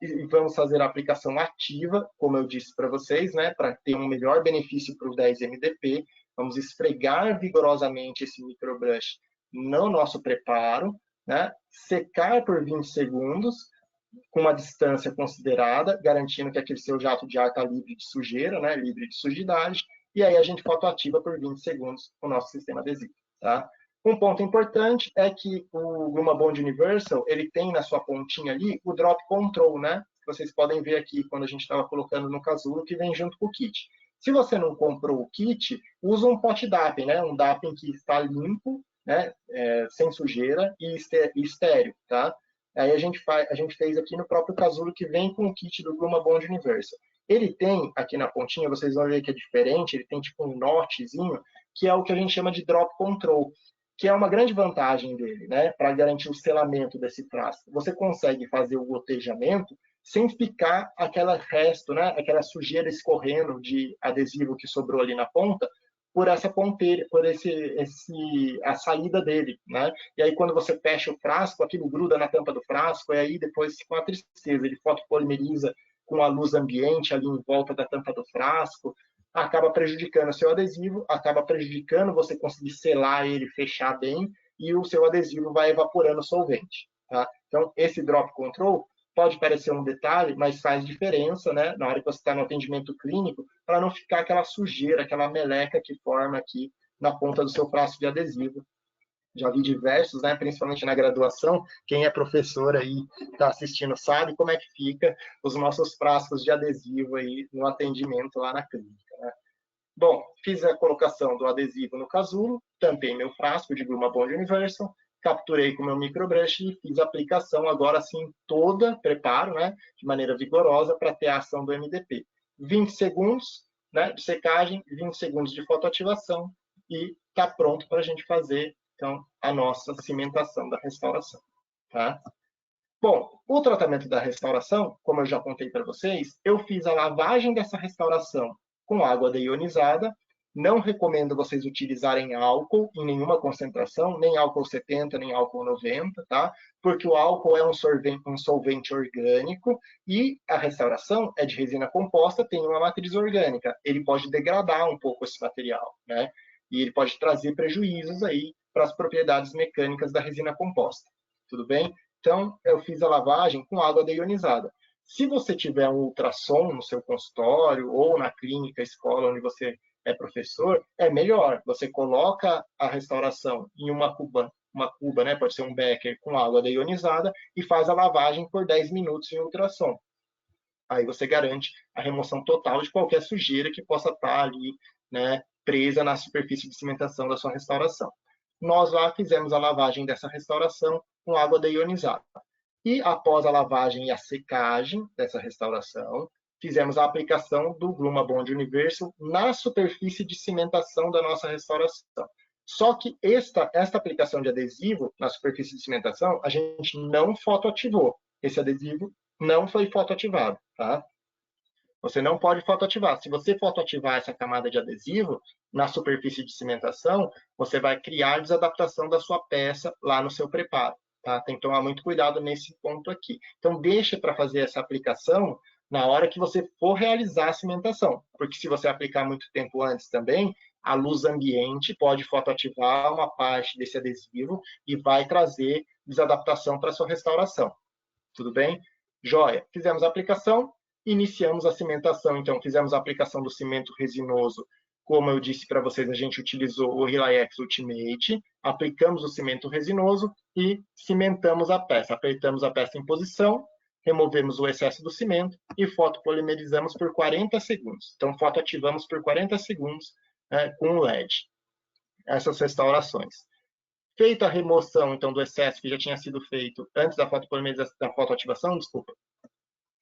C: E vamos fazer a aplicação ativa, como eu disse para vocês, né, para ter um melhor benefício para o 10-MDP. Vamos esfregar vigorosamente esse microbrush no nosso preparo, né, secar por 20 segundos, com uma distância considerada, garantindo que aquele seu jato de ar está livre de sujeira, né, livre de sujidade, e aí a gente fotoativa por 20 segundos o nosso sistema adesivo. Tá? Um ponto importante é que o Gluma Bond Universal, ele tem na sua pontinha ali o Drop Control, né? Vocês podem ver aqui quando a gente estava colocando no casulo, que vem junto com o kit. Se você não comprou o kit, usa um pot DAPEN, né? Um DAPEN que está limpo, né? Sem sujeira e estéreo, tá? Aí a gente fez aqui no próprio casulo que vem com o kit do Gluma Bond Universal. Ele tem aqui na pontinha, vocês vão ver que é diferente, ele tem tipo um notezinho, que é o que a gente chama de Drop Control, que é uma grande vantagem dele, né, para garantir o selamento desse frasco. Você consegue fazer o gotejamento sem ficar aquele resto, né, aquela sujeira escorrendo de adesivo que sobrou ali na ponta, por essa ponteira, por a saída dele, né? E aí quando você fecha o frasco, aquilo gruda na tampa do frasco, e aí depois, com a tristeza, ele fotopolimeriza com a luz ambiente ali em volta da tampa do frasco, acaba prejudicando o seu adesivo, acaba prejudicando você conseguir selar ele, fechar bem, e o seu adesivo vai evaporando o solvente. Tá? Então, esse drop control pode parecer um detalhe, mas faz diferença, né, na hora que você está no atendimento clínico, para não ficar aquela sujeira, aquela meleca que forma aqui na ponta do seu frasco de adesivo. Já vi diversos, né, principalmente na graduação, quem é professor aí, está assistindo, sabe como é que fica os nossos frascos de adesivo aí no atendimento lá na clínica. Né? Bom, fiz a colocação do adesivo no casulo, tampei meu frasco de Gluma Bond Universal, capturei com meu microbrush e fiz a aplicação agora sim toda, preparo, né, de maneira vigorosa para ter a ação do MDP. 20 segundos, né, de secagem, 20 segundos de fotoativação e está pronto para a gente fazer, então, a nossa cimentação da restauração. Tá? Bom, o tratamento da restauração, como eu já contei para vocês, eu fiz a lavagem dessa restauração com água deionizada Não recomendo vocês utilizarem álcool em nenhuma concentração, nem álcool 70, nem álcool 90, tá? Porque o álcool é um solvente orgânico e a restauração é de resina composta, tem uma matriz orgânica. Ele pode degradar um pouco esse material, né? E ele pode trazer prejuízos aí para as propriedades mecânicas da resina composta. Tudo bem? Então, eu fiz a lavagem com água deionizada. Se você tiver um ultrassom no seu consultório ou na clínica, escola onde você é professor, é melhor. Você coloca a restauração em uma cuba, né, pode ser um becker com água deionizada e faz a lavagem por 10 minutos em ultrassom. Aí você garante a remoção total de qualquer sujeira que possa estar ali, né, presa na superfície de cimentação da sua restauração. Nós lá fizemos a lavagem dessa restauração com água deionizada. E após a lavagem e a secagem dessa restauração, fizemos a aplicação do Gluma Bond Universal na superfície de cimentação da nossa restauração. Só que esta aplicação de adesivo na superfície de cimentação, a gente não fotoativou. Esse adesivo não foi fotoativado, tá? Você não pode fotoativar. Se você fotoativar essa camada de adesivo na superfície de cimentação, você vai criar desadaptação da sua peça lá no seu preparo. Tá? Tem que tomar muito cuidado nesse ponto aqui. Então, deixe para fazer essa aplicação na hora que você for realizar a cimentação. Porque se você aplicar muito tempo antes também, a luz ambiente pode fotoativar uma parte desse adesivo e vai trazer desadaptação para a sua restauração. Tudo bem? Joia. Fizemos a aplicação, iniciamos a cimentação. Então, fizemos a aplicação do cimento resinoso. Como eu disse para vocês, a gente utilizou o Relax Ultimate, aplicamos o cimento resinoso e cimentamos a peça. Apertamos a peça em posição, removemos o excesso do cimento e fotopolimerizamos por 40 segundos. Então, fotoativamos por 40 segundos com o LED. Essas restaurações. Feita a remoção, então, do excesso que já tinha sido feito antes da fotopolimerização, da fotoativação, desculpa.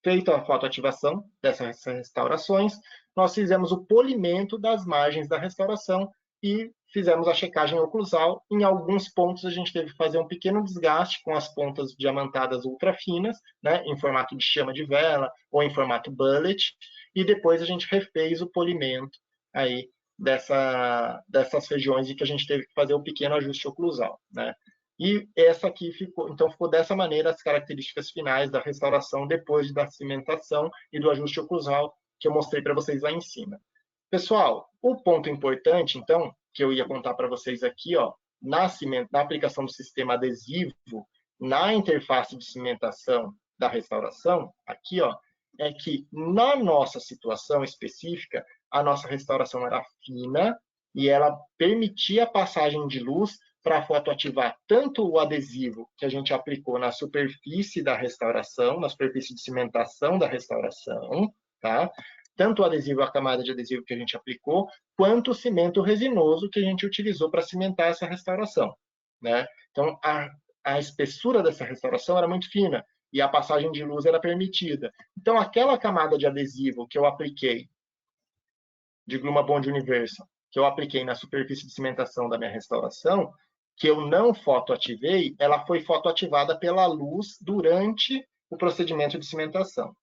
C: Feita a fotoativação dessas restaurações, nós fizemos o polimento das margens da restauração e fizemos a checagem oclusal. Em alguns pontos, a gente teve que fazer um pequeno desgaste com as pontas diamantadas ultra finas, né, em formato de chama de vela ou em formato bullet, e depois a gente refez o polimento aí dessas regiões em que a gente teve que fazer um pequeno ajuste oclusal, né? E essa aqui ficou, então ficou dessa maneira as características finais da restauração depois da cimentação e do ajuste oclusal que eu mostrei para vocês lá em cima. Pessoal, o ponto importante, então, que eu ia contar para vocês aqui, ó, na aplicação do sistema adesivo, na interface de cimentação da restauração, aqui, ó, é que na nossa situação específica, a nossa restauração era fina e ela permitia a passagem de luz para fotoativar tanto o adesivo que a gente aplicou na superfície da restauração, na superfície de cimentação da restauração, tá? Tanto o adesivo, a camada de adesivo que a gente aplicou, quanto o cimento resinoso que a gente utilizou para cimentar essa restauração, né? Então, a espessura dessa restauração era muito fina e a passagem de luz era permitida. Então, aquela camada de adesivo que eu apliquei, de Gluma Bond Universal, que eu apliquei na superfície de cimentação da minha restauração, que eu não fotoativei, ela foi fotoativada pela luz durante o procedimento de cimentação.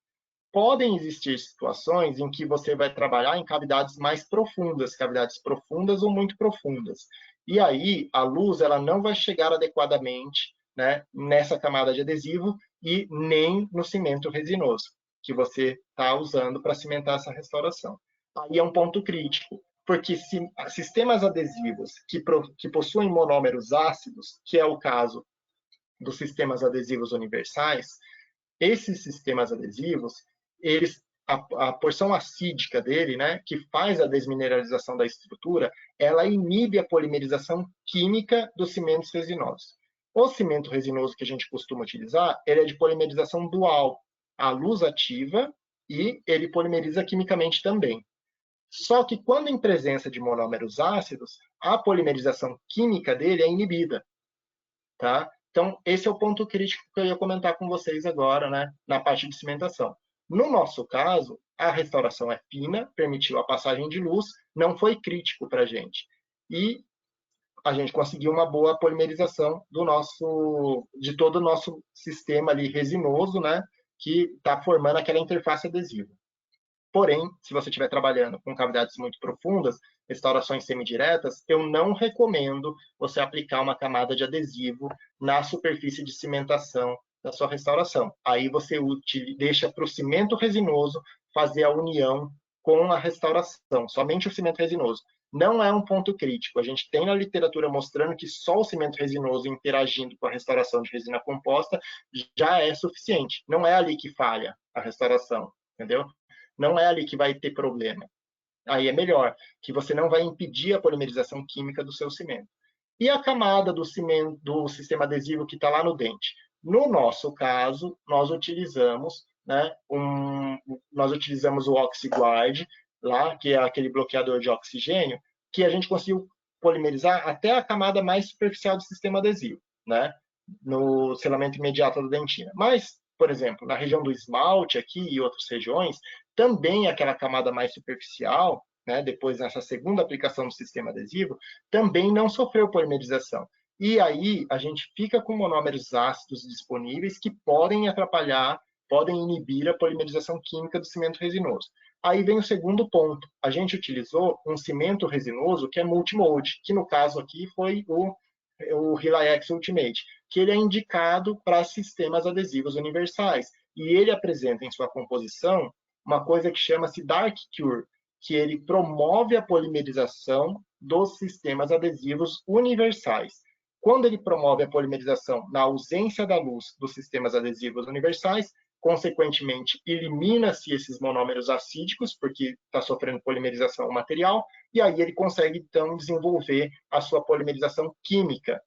C: Podem existir situações em que você vai trabalhar em cavidades mais profundas, cavidades profundas ou muito profundas. E aí, a luz ela não vai chegar adequadamente, né, nessa camada de adesivo e nem no cimento resinoso que você está usando para cimentar essa restauração. Aí é um ponto crítico, porque sistemas adesivos que possuem monômeros ácidos, que é o caso dos sistemas adesivos universais, esses sistemas adesivos, a porção acídica dele, né, que faz a desmineralização da estrutura, ela inibe a polimerização química dos cimentos resinosos. O cimento resinoso que a gente costuma utilizar, ele é de polimerização dual, a luz ativa e ele polimeriza quimicamente também. Só que quando em presença de monômeros ácidos, a polimerização química dele é inibida, tá? Então, esse é o ponto crítico que eu ia comentar com vocês agora, né, na parte de cimentação. No nosso caso, a restauração é fina, permitiu a passagem de luz, não foi crítico para a gente. E a gente conseguiu uma boa polimerização de todo o nosso sistema ali resinoso, né, que está formando aquela interface adesiva. Porém, se você estiver trabalhando com cavidades muito profundas, restaurações semidiretas, eu não recomendo você aplicar uma camada de adesivo na superfície de cimentação da sua restauração. Aí você deixa para o cimento resinoso fazer a união com a restauração, somente o cimento resinoso. Não é um ponto crítico. A gente tem na literatura mostrando que só o cimento resinoso interagindo com a restauração de resina composta já é suficiente. Não é ali que falha a restauração, entendeu? Não é ali que vai ter problema. Aí é melhor, que você não vai impedir a polimerização química do seu cimento. E a camada do cimento, do sistema adesivo que está lá no dente? No nosso caso, nós utilizamos, né, nós utilizamos o OxiGuard, lá, que é aquele bloqueador de oxigênio, que a gente conseguiu polimerizar até a camada mais superficial do sistema adesivo, né, no selamento imediato da dentina. Mas, por exemplo, na região do esmalte aqui e outras regiões, também aquela camada mais superficial, né, depois dessa segunda aplicação do sistema adesivo, também não sofreu polimerização. E aí a gente fica com monômeros ácidos disponíveis que podem atrapalhar, podem inibir a polimerização química do cimento resinoso. Aí vem o segundo ponto. A gente utilizou um cimento resinoso que é multimode, que no caso aqui foi o Relax Ultimate, que ele é indicado para sistemas adesivos universais. E ele apresenta em sua composição uma coisa que chama-se Dark Cure, que ele promove a polimerização dos sistemas adesivos universais. Quando ele promove a polimerização na ausência da luz dos sistemas adesivos universais, consequentemente, elimina-se esses monômeros acídicos, porque está sofrendo polimerização o material, e aí ele consegue, então, desenvolver a sua polimerização química.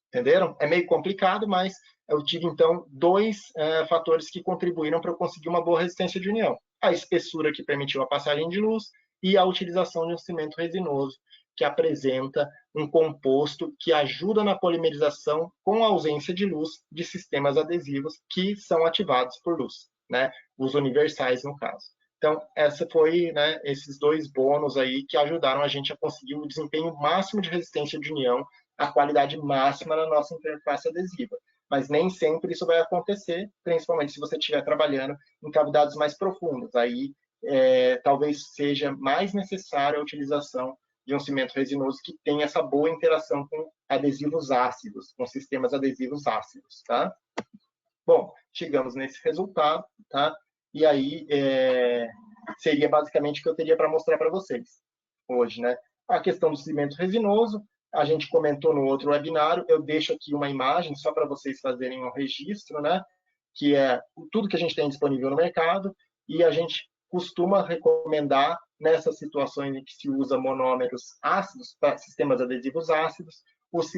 C: Entenderam? É meio complicado, mas eu tive, então, dois fatores que contribuíram para eu conseguir uma boa resistência de união. A espessura, que permitiu a passagem de luz, e a utilização de um cimento resinoso, que apresenta um composto que ajuda na polimerização com a ausência de luz de sistemas adesivos que são ativados por luz, né? Os universais, no caso. Então, essa foi, né, esses dois bônus aí que ajudaram a gente a conseguir o desempenho máximo de resistência de união, a qualidade máxima na nossa interface adesiva. Mas nem sempre isso vai acontecer, principalmente se você estiver trabalhando em cavidades mais profundas. Aí, talvez seja mais necessária a utilização de um cimento resinoso que tem essa boa interação com adesivos ácidos, com sistemas adesivos ácidos, tá? Bom, chegamos nesse resultado, tá? E aí, seria basicamente o que eu teria para mostrar para vocês hoje, né? A questão do cimento resinoso, a gente comentou no outro webinário, eu deixo aqui uma imagem só para vocês fazerem um registro, né? Que é tudo que a gente tem disponível no mercado, e a gente costuma recomendar, nessas situações em que se usa monômeros ácidos, para sistemas adesivos ácidos, os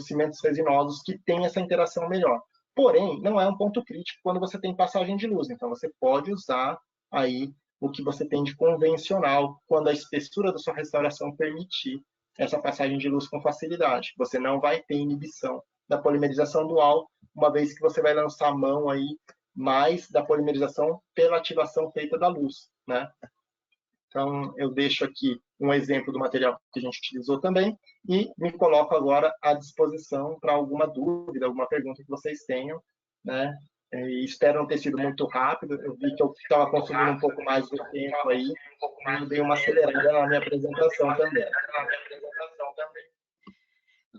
C: cimentos resinosos que têm essa interação melhor. Porém, não é um ponto crítico quando você tem passagem de luz, então você pode usar aí o que você tem de convencional, quando a espessura da sua restauração permitir essa passagem de luz com facilidade. Você não vai ter inibição da polimerização dual, uma vez que você vai lançar a mão aí mais da polimerização pela ativação feita da luz, né? Então, eu deixo aqui um exemplo do material que a gente utilizou também e me coloco agora à disposição para alguma dúvida, alguma pergunta que vocês tenham, né? E espero não ter sido muito rápido. Eu vi que eu estava consumindo um pouco mais do tempo aí, e dei uma acelerada na minha apresentação também.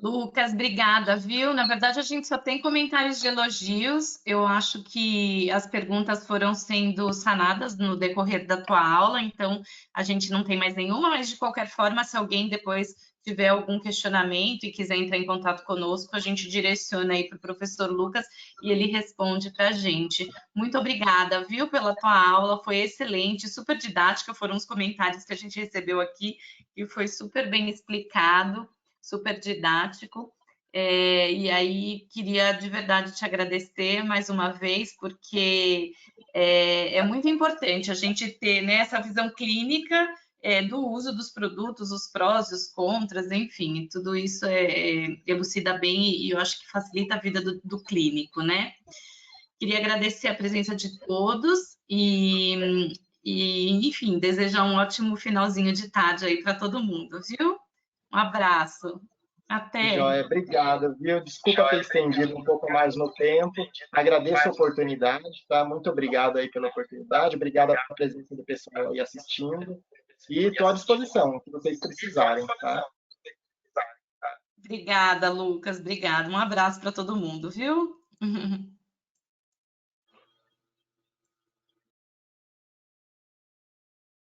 B: Lucas, obrigada, viu? Na verdade, a gente só tem comentários de elogios. Eu acho que as perguntas foram sendo sanadas no decorrer da tua aula, então a gente não tem mais nenhuma, mas de qualquer forma, se alguém depois tiver algum questionamento e quiser entrar em contato conosco, a gente direciona aí para o professor Lucas e ele responde para a gente. Muito obrigada, viu, pela tua aula, foi excelente, super didática, foram os comentários que a gente recebeu aqui e foi super bem explicado, super didático, e aí queria de verdade te agradecer mais uma vez, porque é muito importante a gente ter, né, essa visão clínica do uso dos produtos, os prós e os contras, enfim, tudo isso elucida bem e eu acho que facilita a vida do clínico, né? Queria agradecer a presença de todos e enfim, desejar um ótimo finalzinho de tarde aí para todo mundo, viu? Um abraço. Até.
C: Joia, obrigado, viu? Desculpa ter estendido um pouco mais no tempo. Agradeço a oportunidade, tá? Muito obrigado aí pela oportunidade. Obrigado a presença do pessoal aí assistindo. E estou à disposição, o que vocês precisarem, tá?
B: Obrigada, Lucas. Obrigada. Um abraço para todo mundo, viu?